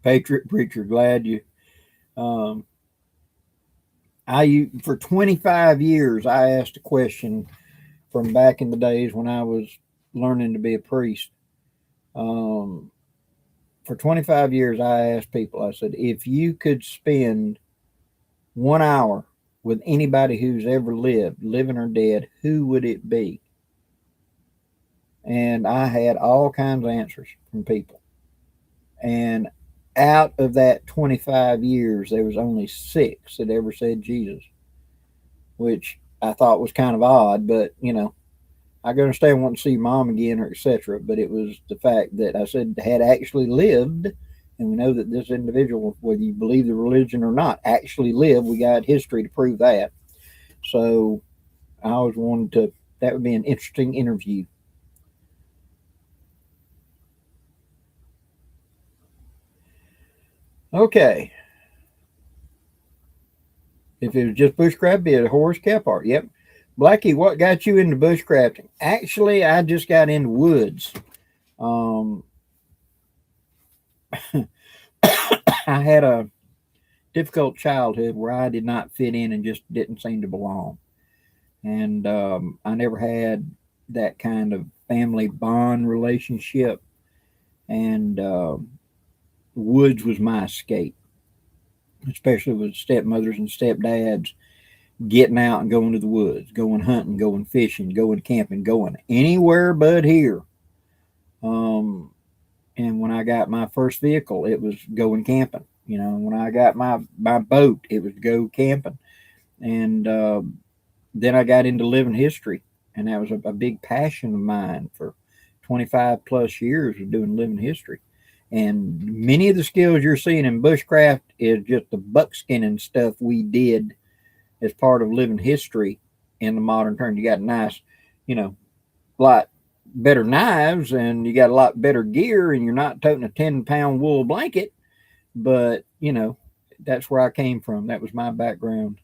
Patriot Preacher, glad you. Um, for 25 years, I asked a question from back in the days when I was learning to be a priest. Um, for 25 years, I asked people, I said, if you could spend 1 hour with anybody who's ever lived, living or dead, who would it be? And I had all kinds of answers from people. And out of that 25 years, there was only 6 that ever said Jesus, which I thought was kind of odd, but I could understand wanting to see mom again or etc. But it was the fact that I said had actually lived, and we know that this individual, whether you believe the religion or not, actually lived. We got history to prove that. So I always wanted to. That would be an interesting interview. Okay. If it was just bushcraft, it'd be a horse cap art. Yep. Blackie, what got you into bushcrafting? Actually, I just got into woods. Um, I had a difficult childhood where I did not fit in and just didn't seem to belong. And I never had that kind of family bond relationship. And woods was my escape, especially with stepmothers and stepdads getting out and going to the woods, going hunting, going fishing, going camping, going anywhere but here. Um, and when I got my first vehicle, it was going camping. When I got my boat, it was go camping. And then I got into living history, and that was a big passion of mine for 25 plus years of doing living history. And many of the skills you're seeing in bushcraft is just the buckskinning stuff we did as part of living history in the modern term. You got nice, lot better knives, and you got a lot better gear, and you're not toting a 10-pound wool blanket. But, that's where I came from. That was my background.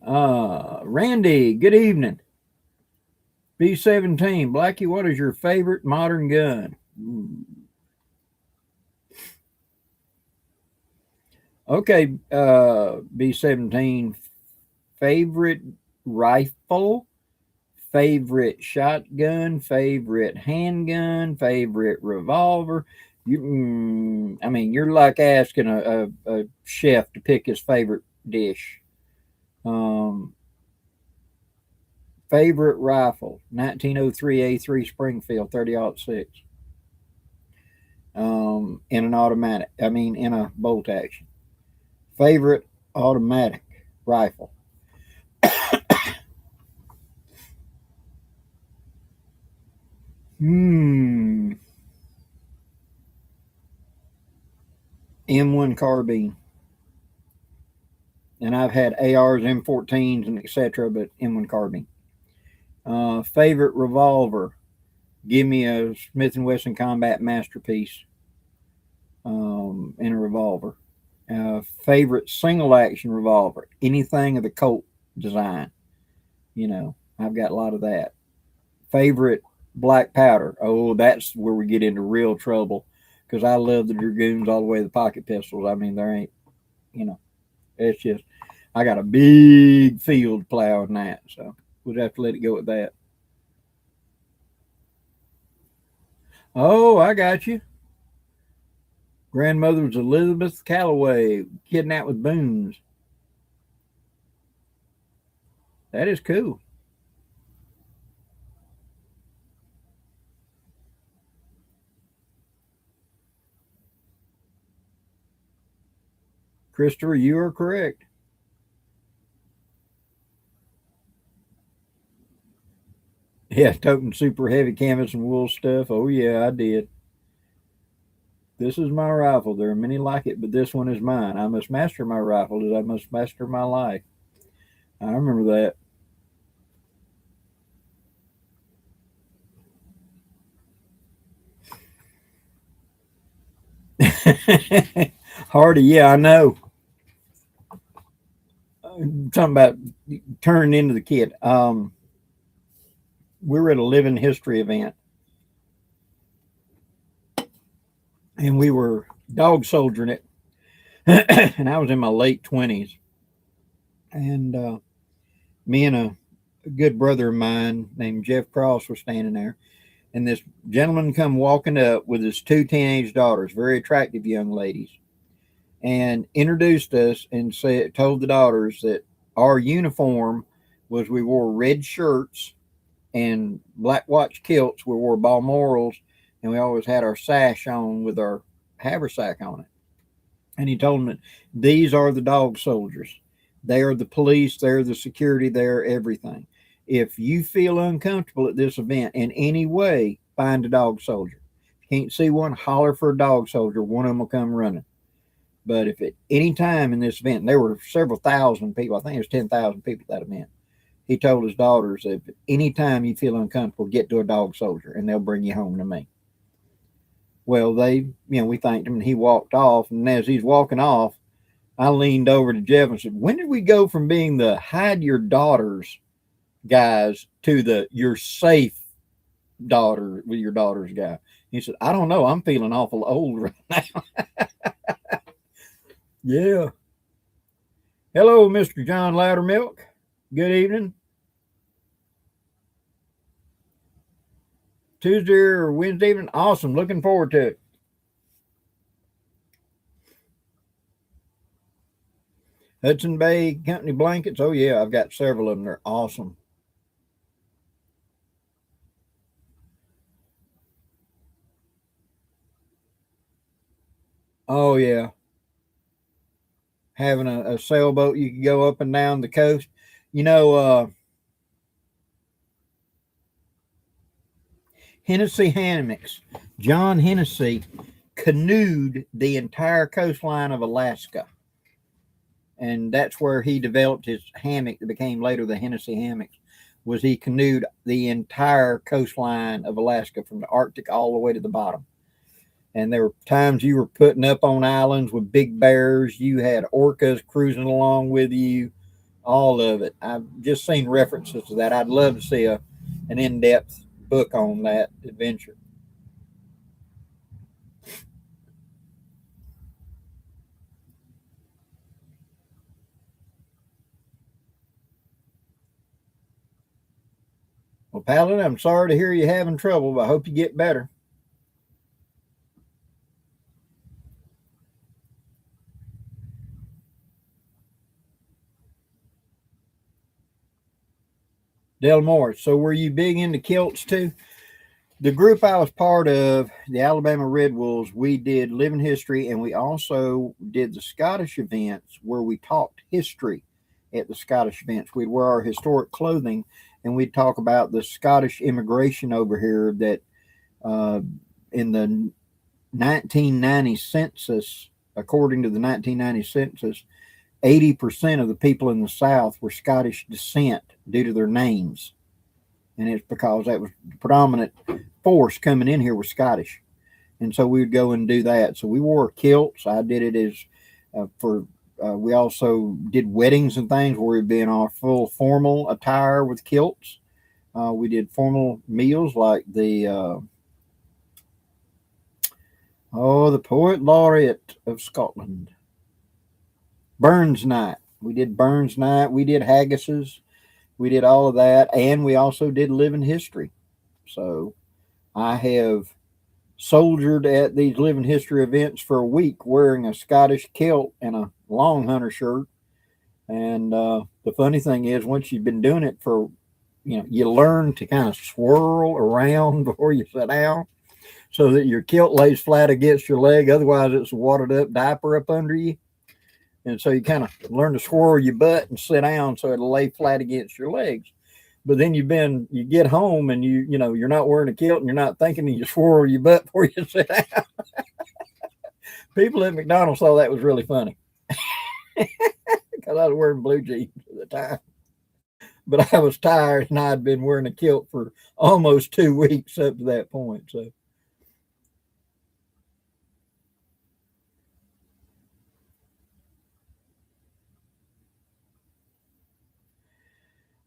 Randy, good evening. B17, Blackie, what is your favorite modern gun? Okay, B17, favorite rifle, favorite shotgun, favorite handgun, favorite revolver. You're like asking a chef to pick his favorite dish. Um, Favorite rifle, 1903 A3 Springfield 30-06. In an automatic, in a bolt action. Favorite automatic rifle. M1 carbine. And I've had ARs, M14s, and etc., but M1 carbine. Favorite revolver. Give me a Smith & Wesson Combat Masterpiece in a revolver. Favorite single action revolver. Anything of the Colt design. I've got a lot of that. Favorite black powder. Oh, that's where we get into real trouble, because I love the Dragoons all the way to the pocket pistols. There ain't, it's just, I got a big field plow in that, so we'll have to let it go at that. Oh, I got you. Grandmother was Elizabeth Calloway, kidnapped with Boones. That is cool. Christopher, you are correct. Yeah, toting super heavy canvas and wool stuff. Oh, yeah, I did. This is my rifle. There are many like it, but this one is mine. I must master my rifle as I must master my life. I remember that. Hardy, yeah, I know. Talking about turning into the kid. We were at a living history event, and we were dog soldiering it. And I was in my late 20s. And me and a a good brother of mine named Jeff Cross was standing there, and this gentleman come walking up with his two teenage daughters, very attractive young ladies, and introduced us and told the daughters that our uniform was we wore red shirts and black watch kilts. We wore Balmorals, and we always had our sash on with our haversack on it. And he told them that these are the dog soldiers. They are the police. They're the security. They're everything. If you feel uncomfortable at this event in any way, find a dog soldier. If you can't see one, holler for a dog soldier. One of them will come running. But if at any time in this event, there were several thousand people, I think it was 10,000 people at that event, he told his daughters, if at any time you feel uncomfortable, get to a dog soldier and they'll bring you home to me. Well, we thanked him and he walked off. And as he's walking off, I leaned over to Jeff and said, when did we go from being the hide your daughters guys to the you're safe daughter with your daughters guy? He said, I don't know. I'm feeling awful old right now. Yeah. Hello, Mr. John Loudermilk. Good evening. Tuesday or Wednesday evening. Awesome. Looking forward to it. Hudson Bay Company blankets. Oh, yeah. I've got several of them. They're awesome. Oh, yeah. Having a sailboat, you can go up and down the coast. You know, Hennessy hammocks. John Hennessy canoed the entire coastline of Alaska. And that's where he developed his hammock that became later the Hennessy hammocks. Was he canoed the entire coastline of Alaska from the Arctic all the way to the bottom. And there were times you were putting up on islands with big bears. You had orcas cruising along with you. All of it. I've just seen references to that. I'd love to see an in-depth book on that adventure. Well, Paladin, I'm sorry to hear you having trouble, but I hope you get better. Del Moore. So were you big into kilts too? The group I was part of, the Alabama Red Wolves, we did living history, and we also did the Scottish events where we talked history at the Scottish events. We'd wear our historic clothing and we'd talk about the Scottish immigration over here that uh, in the 1990 census, according to the 1990 census, 80% of the people in the South were Scottish descent due to their names. And it's because that was the predominant force coming in here was Scottish. And so we would go and do that. So we wore kilts. I did it as we also did weddings and things where we'd be in our full formal attire with kilts. We did formal meals like the poet laureate of Scotland, Burns night. We did Burns night. We did haggises. We did all of that. And we also did living history. So I have soldiered at these living history events for a week wearing a Scottish kilt and a long hunter shirt. And the funny thing is, once you've been doing it for, you learn to kind of swirl around before you sit down so that your kilt lays flat against your leg. Otherwise, it's a watered up diaper up under you. And so you kind of learn to swirl your butt and sit down so it'll lay flat against your legs. But then you get home and you're not wearing a kilt and you're not thinking, and you swirl your butt before you sit down. People at McDonald's thought that was really funny because I was wearing blue jeans at the time. But I was tired and I'd been wearing a kilt for almost 2 weeks up to that point. So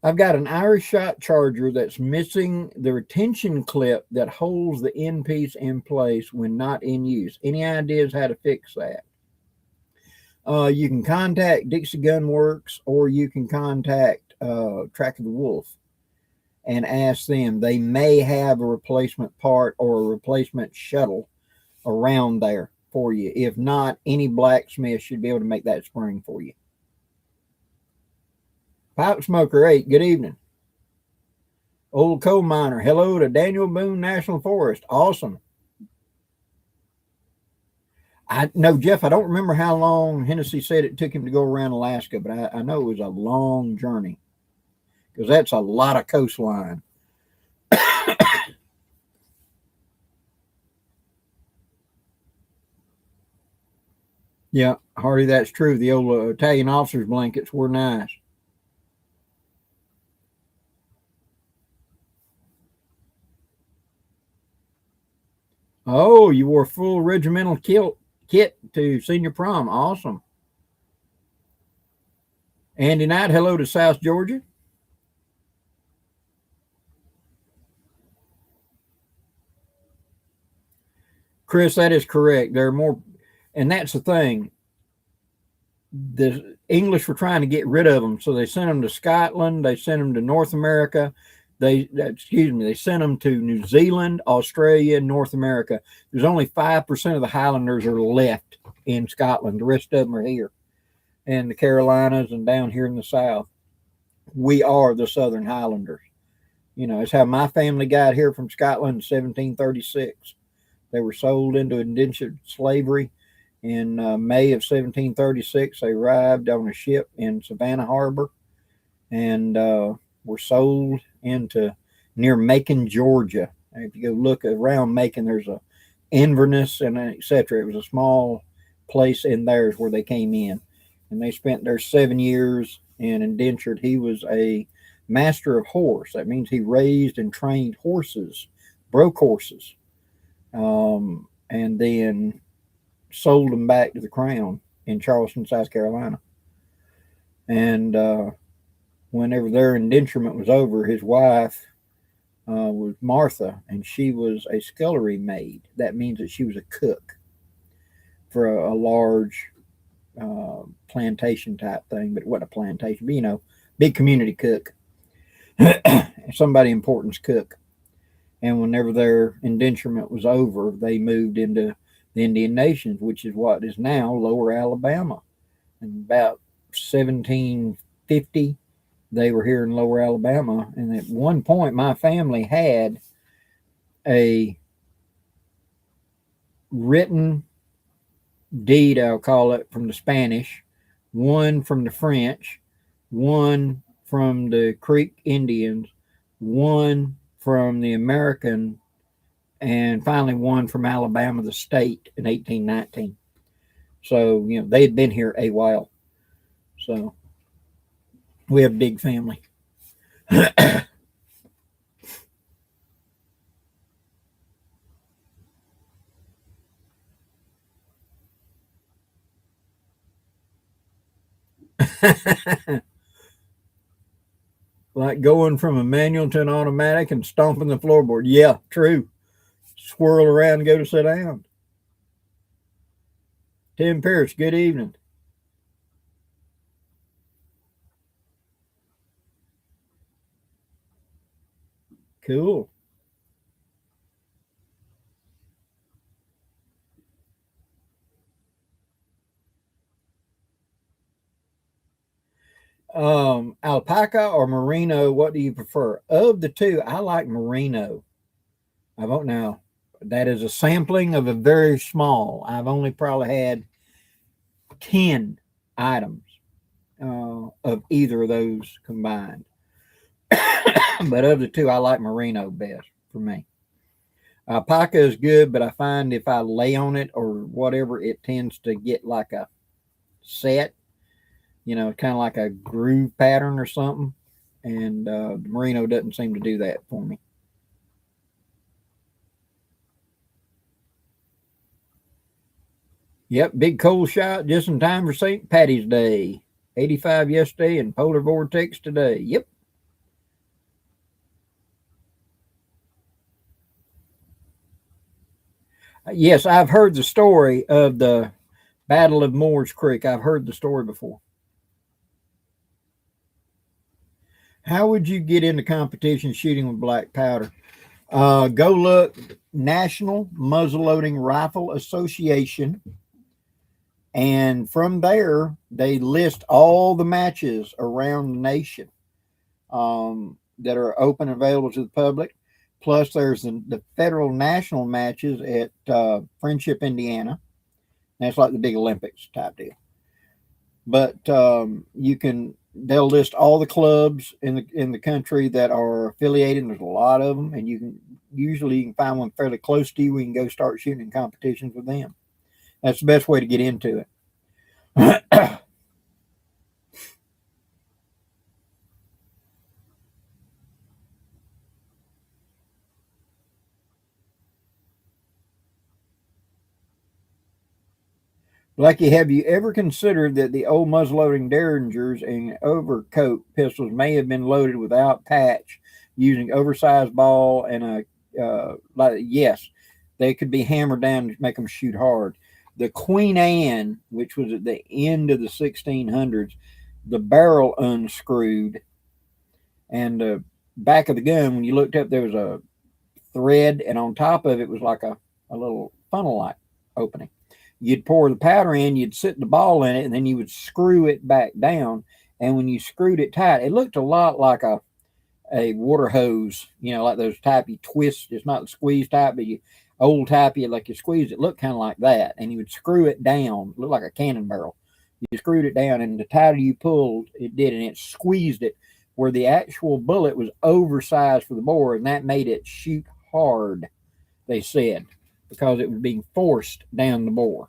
I've got an Irish shot charger that's missing the retention clip that holds the end piece in place when not in use. Any ideas how to fix that? You can contact Dixie Gun Works or you can contact Track of the Wolf. and ask them. They may have a replacement part or a replacement shuttle around there for you. If not, any blacksmith should be able to make that spring for you. Pipe Smoker 8, good evening. Old Coal Miner, hello to Daniel Boone National Forest. Awesome. I know, Jeff, I don't remember how long Hennessy said it took him to go around Alaska, but I know it was a long journey because that's a lot of coastline. Yeah, Hardy, that's true. The old Italian officers' blankets were nice. Oh, you wore full regimental kit to senior prom. Awesome. Andy Knight, hello to South Georgia. Chris, that is correct. There are more, and that's the thing. The English were trying to get rid of them, so they sent them to Scotland. They sent them to North America. They sent them to New Zealand, Australia, North America. There's only 5% of the Highlanders are left in Scotland. The rest of them are here, and the Carolinas, and down here in the South. We are the Southern Highlanders. You know, it's how my family got here from Scotland in 1736. They were sold into indentured slavery in May of 1736. They arrived on a ship in Savannah Harbor and were sold into near Macon, Georgia. And if you go look around Macon, there's a Inverness and etc. It was a small place in there is where they came in, and they spent their 7 years in indentured. He was a master of horse. That means he raised and trained horses, broke horses, and then sold them back to the crown in Charleston, South Carolina. And whenever their indenturement was over, his wife was Martha, and she was a scullery maid. That means that she was a cook for a large plantation type thing, but it wasn't a plantation, but big community cook, somebody important's cook. And whenever their indenturement was over, they moved into the Indian Nations, which is what is now Lower Alabama. And about 1750, they were here in Lower Alabama. And at one point, my family had a written deed, I'll call it, from the Spanish, one from the French, one from the Creek Indians, one from the American, and finally one from Alabama, the state, in 1819. So, they had been here a while. So, we have a big family. Like going from a manual to an automatic and stomping the floorboard. Yeah, true. Swirl around and go to sit down. Tim Pierce, good evening. Cool. Alpaca or merino, what do you prefer? Of the two, I like merino. I don't know. That is a sampling of a very small. I've only probably had 10 items of either of those combined. But of the two, I like merino best for me. Alpaca is good, but I find if I lay on it or whatever, it tends to get like a set, kind of like a groove pattern or something. And the merino doesn't seem to do that for me. Yep, big cold shot just in time for St. Patty's Day. 85 yesterday and polar vortex today. Yep. Yes, I've heard the story of the Battle of Moores Creek. I've heard the story before. How would you get into competition shooting with black powder? Go look National Muzzleloading Rifle Association, and from there they list all the matches around the nation that are open and available to the public. Plus, there's the federal national matches at Friendship, Indiana. That's like the big Olympics type deal. But you can they'll list all the clubs in the country that are affiliated. And there's a lot of them, and you can find one fairly close to you. We can go start shooting in competitions with them. That's the best way to get into it. Lucky, have you ever considered that the old muzzleloading derringers and overcoat pistols may have been loaded without patch, using oversized ball and yes, they could be hammered down to make them shoot hard. The Queen Anne, which was at the end of the 1600s, the barrel unscrewed, and the back of the gun, when you looked up, there was a thread, and on top of it was like a little funnel like opening. You'd pour the powder in, you'd sit the ball in it, and then you would screw it back down. And when you screwed it tight, it looked a lot like a water hose, like those type you twist. It's not the squeeze type, but you old type, you like you squeeze it, looked kind of like that. And you would screw it down, looked like a cannon barrel. You screwed it down, and the tighter you pulled, it did, and it squeezed it where the actual bullet was oversized for the bore, and that made it shoot hard, they said, because it was being forced down the bore.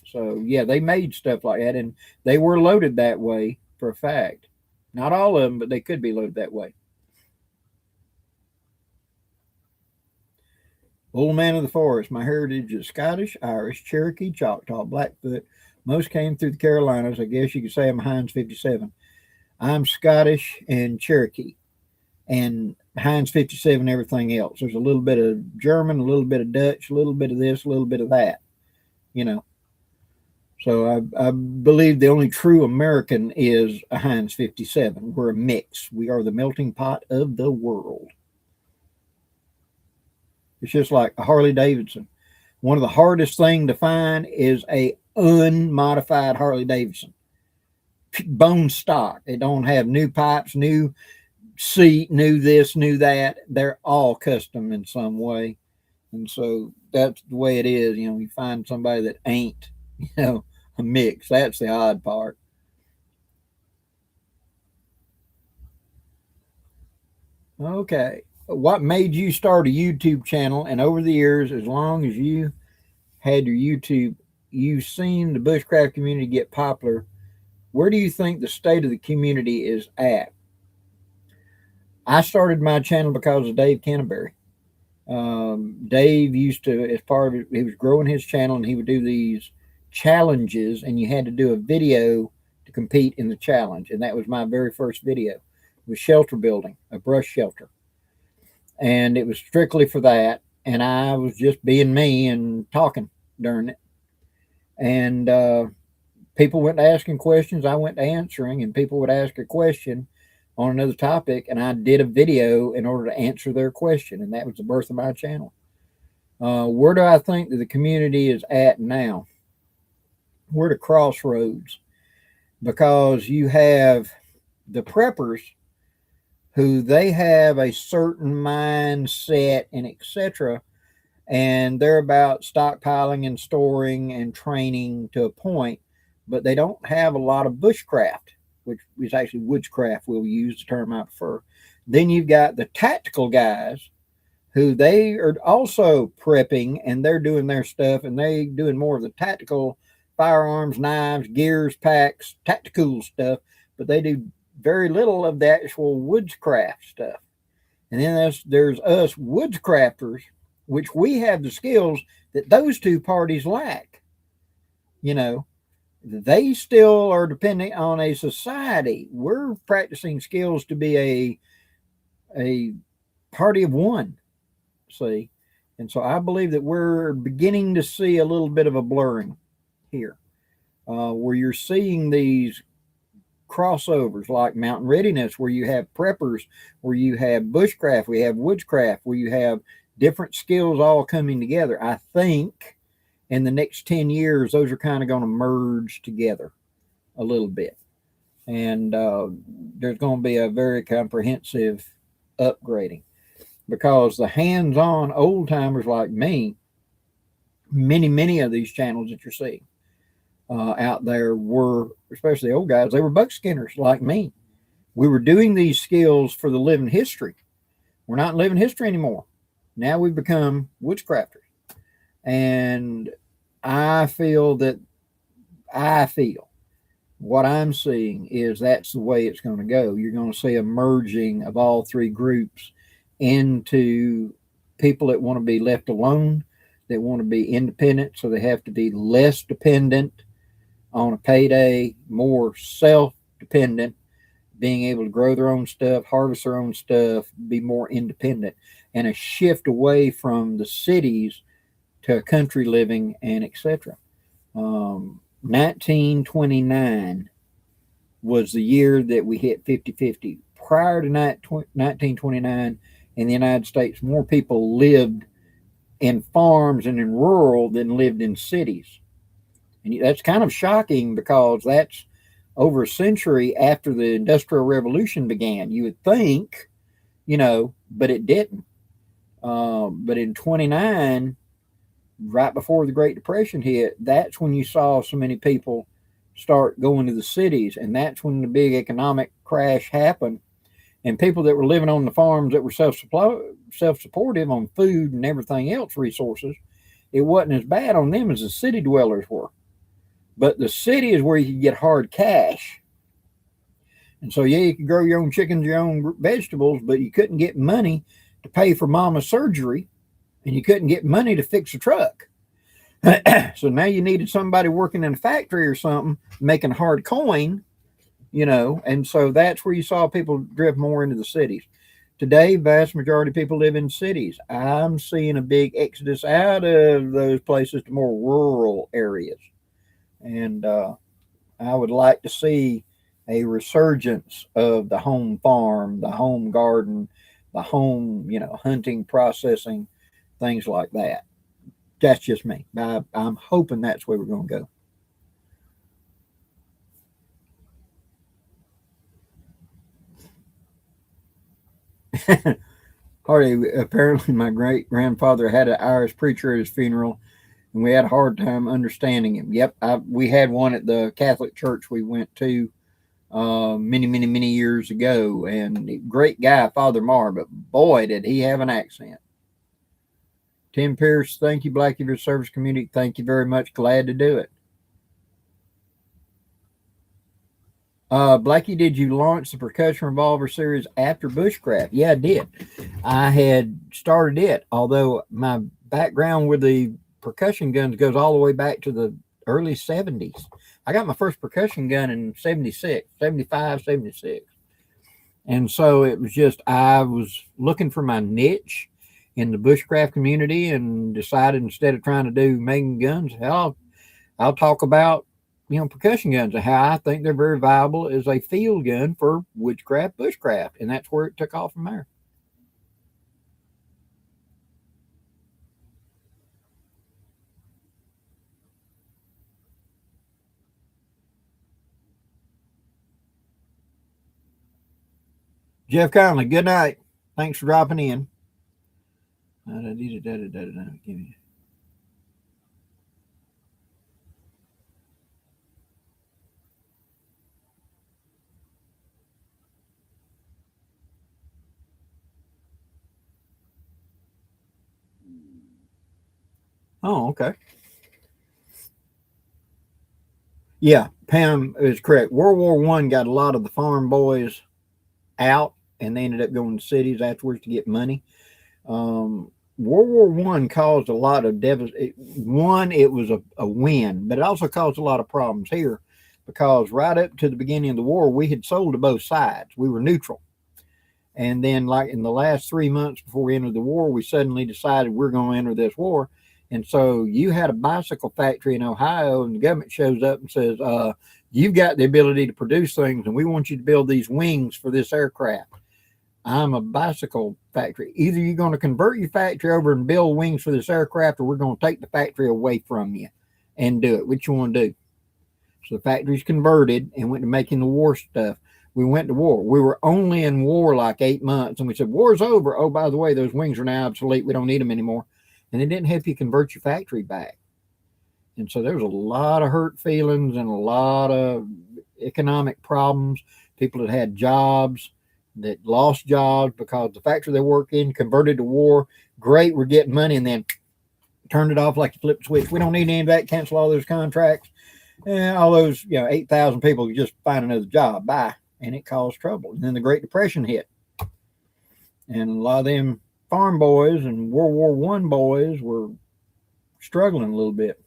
So yeah, they made stuff like that, and they were loaded that way for a fact. Not all of them, but they could be loaded that way. Old man of the forest. My heritage is Scottish, Irish, Cherokee, Choctaw, Blackfoot. Most came through the Carolinas. I guess you could say I'm Heinz 57. I'm Scottish and Cherokee, and Heinz 57, everything else. There's a little bit of German, a little bit of Dutch, a little bit of this, a little bit of that, you know. So I believe the only true American is a Heinz 57. We're a mix. We are the melting pot of the world. It's just like a Harley Davidson. One of the hardest things to find is a unmodified Harley Davidson. Bone stock. They don't have new pipes, new seat, new this, new that. They're all custom in some way. And so that's the way it is. You find somebody that ain't, a mix. That's the odd part. Okay. What made you start a YouTube channel? And over the years, as long as you had your YouTube, you've seen the bushcraft community get popular. Where do you think the state of the community is at? I started my channel because of Dave Canterbury. Dave used to, as part of it, he was growing his channel, and he would do these challenges, and you had to do a video to compete in the challenge. And that was my very first video. It was shelter building, a brush shelter. And it was strictly for that. And I was just being me and talking during it. And people went to asking questions, I went to answering, and people would ask a question on another topic, and I did a video in order to answer their question, and that was the birth of my channel. Where do I think that the community is at now? We're at a crossroads, because you have the preppers who they have a certain mindset and etc., and they're about stockpiling and storing and training to a point, but they don't have a lot of bushcraft, which is actually woodscraft. We'll use the term I prefer. Then you've got the tactical guys who they are also prepping, and they're doing their stuff, and they doing more of the tactical firearms, knives, gears, packs, tactical stuff, but they do very little of the actual woodscraft stuff. And then there's us woodscrafters, which we have the skills that those two parties lack. They still are dependent on a society. We're practicing skills to be a party of one, see? And so I believe that we're beginning to see a little bit of a blurring here, where you're seeing these crossovers like mountain readiness, where you have preppers, where you have bushcraft, we have woodscraft, where you have different skills all coming together. I think in the next 10 years, those are kind of going to merge together a little bit. And there's going to be a very comprehensive upgrading, because the hands-on old timers like me, many of these channels that you're seeing out there were, especially old guys, they were buck skinners like me. We were doing these skills for the living history. We're not living history anymore. Now we've become woodscrafters. And I feel what I'm seeing is that's the way it's going to go. You're going to see a merging of all three groups into people that want to be left alone, that want to be independent, so they have to be less dependent on a payday, more self-dependent, being able to grow their own stuff, harvest their own stuff, be more independent, and a shift away from the cities to country living and etc. 1929 was the year that we hit 50-50. Prior to 1929 in the United States, more people lived in farms and in rural than lived in cities. And that's kind of shocking, because that's over a century after the Industrial Revolution began. You would think, but it didn't. But in 29, right before the Great Depression hit, that's when you saw so many people start going to the cities. And that's when the big economic crash happened. And people that were living on the farms that were self-supportive on food and everything else, resources, it wasn't as bad on them as the city dwellers were. But the city is where you could get hard cash. And so, yeah, you could grow your own chickens, your own vegetables, but you couldn't get money to pay for mama's surgery, and you couldn't get money to fix a truck. So now you needed somebody working in a factory or something, making hard coin, and so that's where you saw people drift more into the cities. Today, vast majority of people live in cities. I'm seeing a big exodus out of those places to more rural areas. And I would like to see a resurgence of the home farm, the home garden, the home, hunting, processing, things like that. That's just me. I'm hoping that's where we're going to go. Hardy, apparently my great grandfather had an Irish preacher at his funeral, and we had a hard time understanding him. Yep, we had one at the Catholic church we went to many years ago, and great guy, Father Marr, but boy, did he have an accent. Tim Pierce, thank you, Blackie, for your service community. Thank you very much. Glad to do it. Blackie, did you launch the percussion revolver series after bushcraft? Yeah, I did. I had started it, although my background with the percussion guns goes all the way back to the early 70s. I got my first percussion gun in 76, 75, 76. And so it was just, I was looking for my niche in the bushcraft community, and decided instead of trying to do making guns, I'll talk about, percussion guns and how I think they're very viable as a field gun for woodcraft, bushcraft. And that's where it took off from there. Jeff Conley, good night. Thanks for dropping in. Oh, okay. Yeah, Pam is correct. World War I got a lot of the farm boys out, and they ended up going to cities afterwards to get money. World War I caused a lot of devastation. One, it was a win, but it also caused a lot of problems here, because right up to the beginning of the war, we had sold to both sides. We were neutral. And then, like in the last 3 months before we entered the war, we suddenly decided we're going to enter this war. And so you had a bicycle factory in Ohio, and the government shows up and says, you've got the ability to produce things, and we want you to build these wings for this aircraft. I'm a bicycle factory. Either you're going to convert your factory over and build wings for this aircraft, or we're going to take the factory away from you and do it. What you want to do? So the factory's converted and went to making the war stuff. We went to war. We were only in war like 8 months, and we said, war's over. Oh, by the way, those wings are now obsolete. We don't need them anymore. And it didn't help you convert your factory back. And so there was a lot of hurt feelings and a lot of economic problems. People that had jobs that lost jobs because the factory they work in converted to war. Great, we're getting money, and then turned it off like you flipped a switch. We don't need any of that. Cancel all those contracts. And all those, 8,000 people just find another job. Bye. And it caused trouble. And then the Great Depression hit. And a lot of them farm boys and World War I boys were struggling a little bit.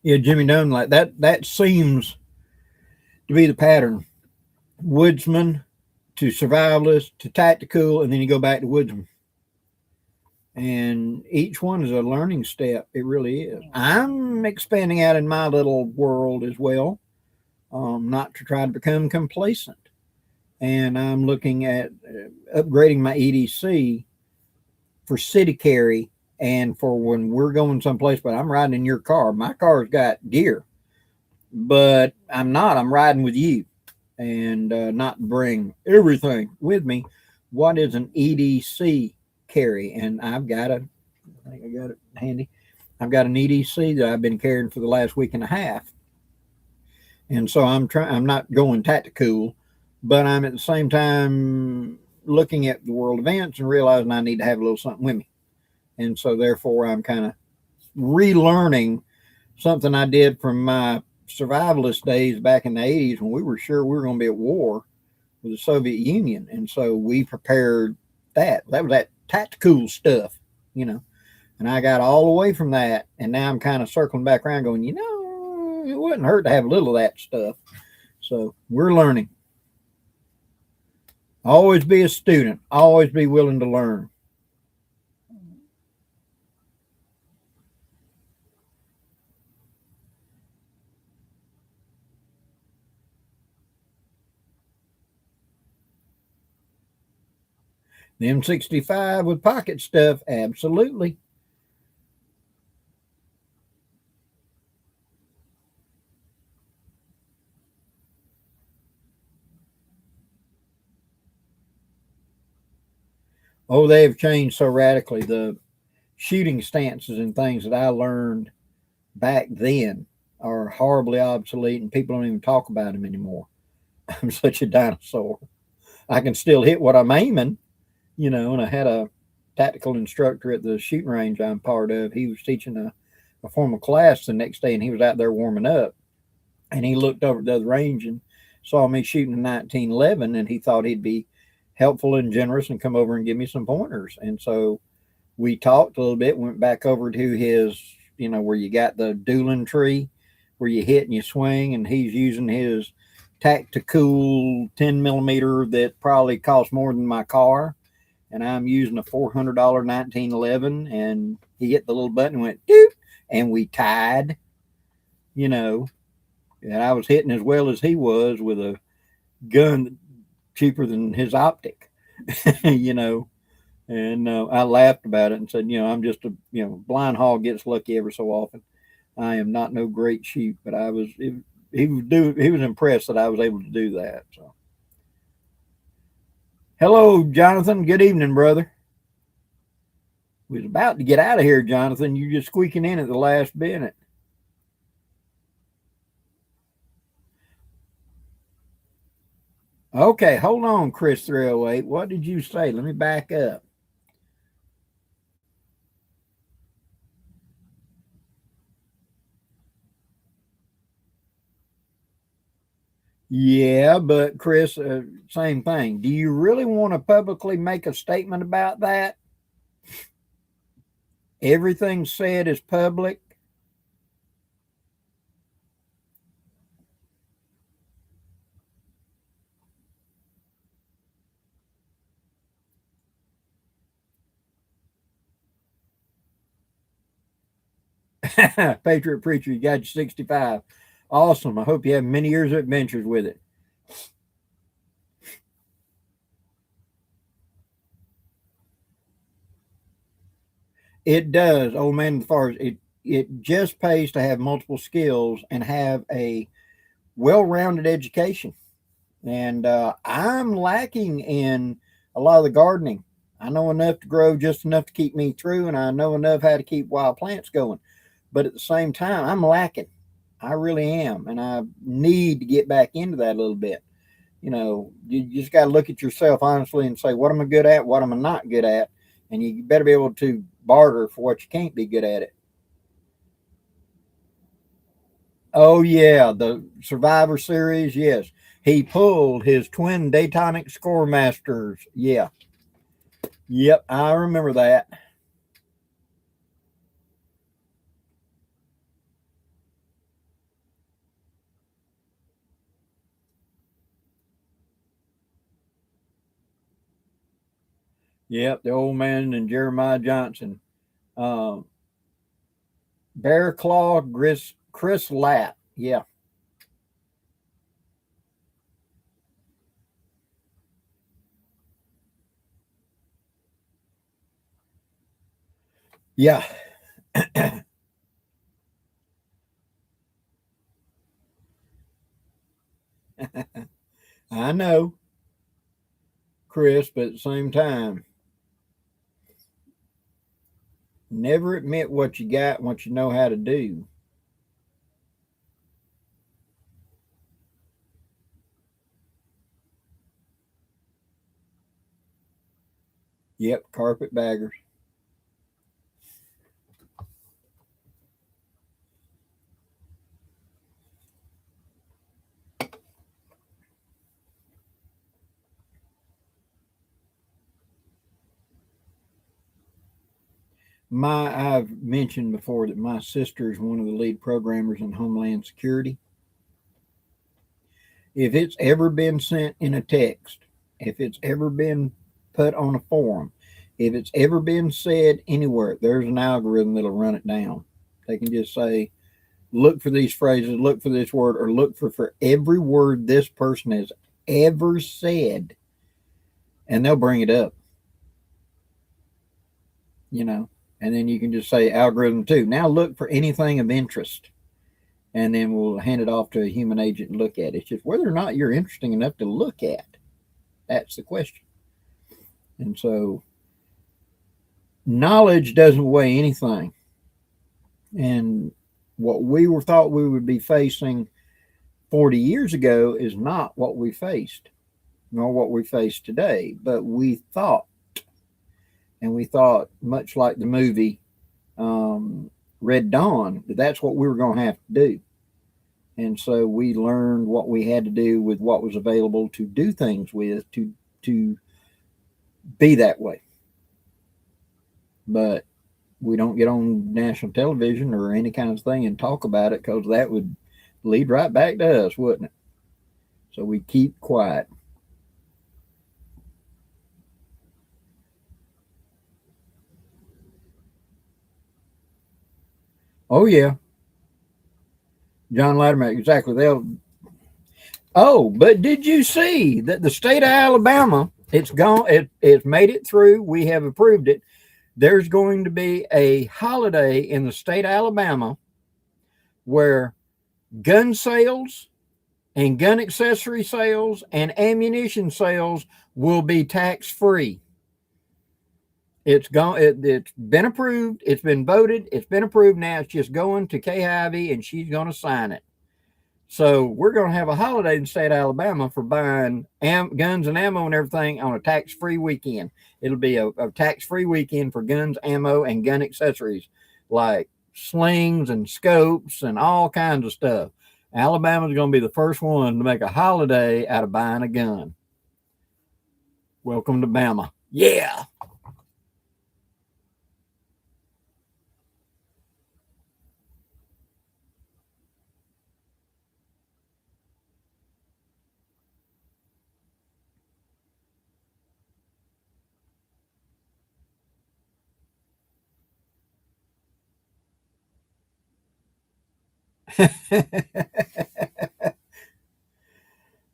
Yeah, Jimmy Dunn, like that seems to be the pattern. Woodsman to survivalist to tactical, and then you go back to woodsman. And each one is a learning step. It really is. I'm expanding out in my little world as well, not to try to become complacent. And I'm looking at upgrading my EDC for city carry and for when we're going someplace, but I'm riding in your car. My car's got gear, but I'm not. I'm riding with you and not bring everything with me. What is an EDC carry? And I think I got it handy. I've got an EDC that I've been carrying for the last week and a half. And so I'm not going tactical, but I'm at the same time looking at the world events and realizing I need to have a little something with me. And so therefore I'm kind of relearning something I did from my survivalist days back in the 80s when we were sure we were going to be at war with the Soviet Union. And so we prepared that. That was that tactical stuff, and I got all away from that. And now I'm kind of circling back around going, it wouldn't hurt to have a little of that stuff. So we're learning. Always be a student. Always be willing to learn. The M65 with pocket stuff, absolutely. Oh, they have changed so radically. The shooting stances and things that I learned back then are horribly obsolete, and people don't even talk about them anymore. I'm such a dinosaur. I can still hit what I'm aiming, and I had a tactical instructor at the shooting range I'm part of. He was teaching a formal class the next day, and he was out there warming up. And he looked over at the other range and saw me shooting a 1911, and he thought he'd be helpful and generous and come over and give me some pointers. And so we talked a little bit, went back over to his, where you got the dueling tree, where you hit and you swing, and he's using his tactical 10 millimeter that probably costs more than my car. And I'm using a $400 1911, and he hit the little button and went, doop, and we tied, and I was hitting as well as he was with a gun cheaper than his optic, and I laughed about it and said, I'm just a, blind hog gets lucky every so often. I am not no great shoot, but he was impressed that I was able to do that. So, hello, Jonathan. Good evening, brother. We was about to get out of here, Jonathan. You're just squeaking in at the last minute. Okay, hold on, Chris 308. What did you say? Let me back up. Yeah, but Chris, same thing. Do you really want to publicly make a statement about that? Everything said is public. Patriot Preacher, you got your 65. Awesome. I hope you have many years of adventures with it. It does, old man. As far as it just pays to have multiple skills and have a well-rounded education. And I'm lacking in a lot of the gardening. I know enough to grow just enough to keep me through, and I know enough how to keep wild plants going. But at the same time, I'm lacking. I really am, and I need to get back into that a little bit. You just got to look at yourself honestly and say, what am I good at? What am I not good at? And you better be able to barter for what you can't be good at it. Oh yeah, the Survivor Series. Yes, he pulled his twin Daytonic Scoremasters. Yeah, yep, I remember that. Yep, the old man and Jeremiah Johnson, um, Bear Claw, Chris Latt. Yeah, yeah, I know, Chris, but at the same time, never admit what you got, what you know how to do. Yep, carpetbaggers. I've mentioned before that my sister is one of the lead programmers in Homeland Security. If it's ever been sent in a text, if it's ever been put on a forum, if it's ever been said anywhere, there's an algorithm that'll run it down. They can just say, look for these phrases, look for this word, or look for every word this person has ever said, and they'll bring it up, you know. And then you can just say algorithm two. Now look for anything of interest. And then we'll hand it off to a human agent and look at it. It's just whether or not you're interesting enough to look at. That's the question. And so knowledge doesn't weigh anything. And what we were thought we would be facing 40 years ago is not what we faced, nor what we face today. But we thought, and we thought, much like the movie Red Dawn, that that's what we were going to have to do. And so we learned what we had to do with what was available to do things with to be that way. But we don't get on national television or any kind of thing and talk about it because that would lead right back to us, wouldn't it? So we keep quiet. Oh yeah, John Latimer, exactly. They'll. Oh, but did you see that the state of Alabama? It's gone. It's made it through. We have approved it. There's going to be a holiday in the state of Alabama where gun sales and gun accessory sales and ammunition sales will be tax free. It's gone. It's been approved. It's been voted. It's been approved. Now it's just going to Kay Ivey, and she's going to sign it. So we're going to have a holiday in the state of Alabama for buying guns and ammo and everything on a tax-free weekend. It'll be a tax-free weekend for guns, ammo, and gun accessories like slings and scopes and all kinds of stuff. Alabama's going to be the first one to make a holiday out of buying a gun. Welcome to Bama. Yeah.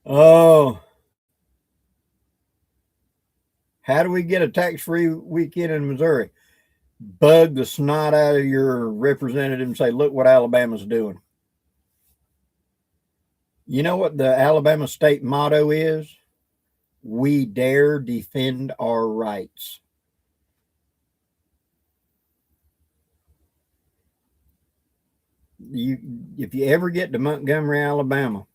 Oh, how do we get a tax-free weekend in Missouri? Bug the snot out of your representative and say, look what Alabama's doing. You know what the Alabama state motto is? We dare defend our rights. If you ever get to Montgomery, Alabama,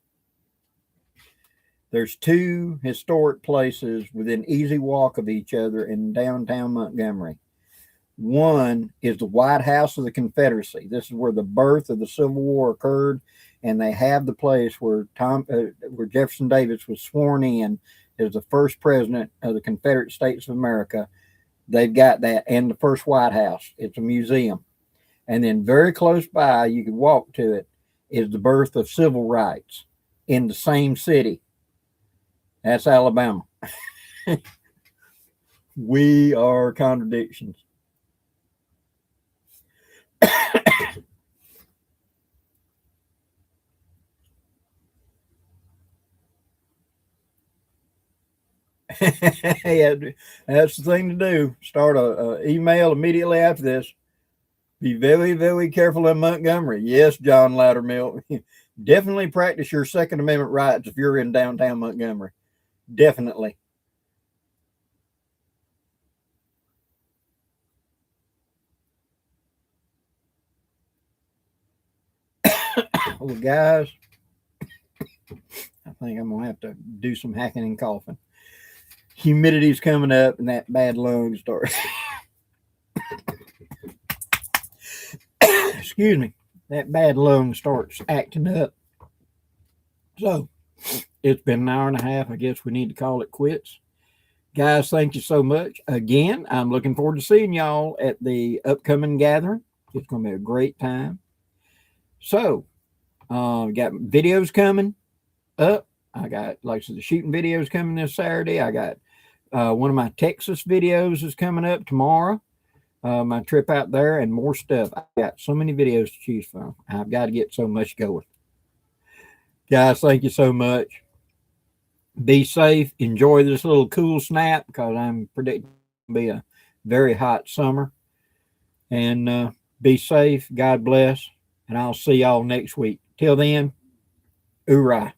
there's two historic places within easy walk of each other in downtown Montgomery. One is the White House of the Confederacy. This is where the birth of the Civil War occurred, and they have the place where where Jefferson Davis was sworn in as the first president of the Confederate States of America. They've got that, and the first White House. It's a museum. And then very close by, you can walk to it, is the birth of civil rights in the same city. That's Alabama. We are contradictions. Yeah, that's the thing to do. Start a email immediately after this. Be very, very careful in Montgomery. Yes, John Loudermilk. Definitely practice your Second Amendment rights if you're in downtown Montgomery. Definitely. Well, guys, I think I'm going to have to do some hacking and coughing. Humidity's coming up and that bad lung starts. Excuse me. That bad lung starts acting up. So it's been an hour and a half. I guess we need to call it quits. Guys, thank you so much. Again, I'm looking forward to seeing y'all at the upcoming gathering. It's going to be a great time. So, got videos coming up. I got, like I said, the shooting videos coming this Saturday. I got one of my Texas videos is coming up tomorrow. My trip out there and more stuff. I got so many videos to choose from. I've got to get so much going. Guys, thank you so much. Be safe. Enjoy this little cool snap because I'm predicting to be a very hot summer. And be safe. God bless. And I'll see y'all next week. Till then, hoorah.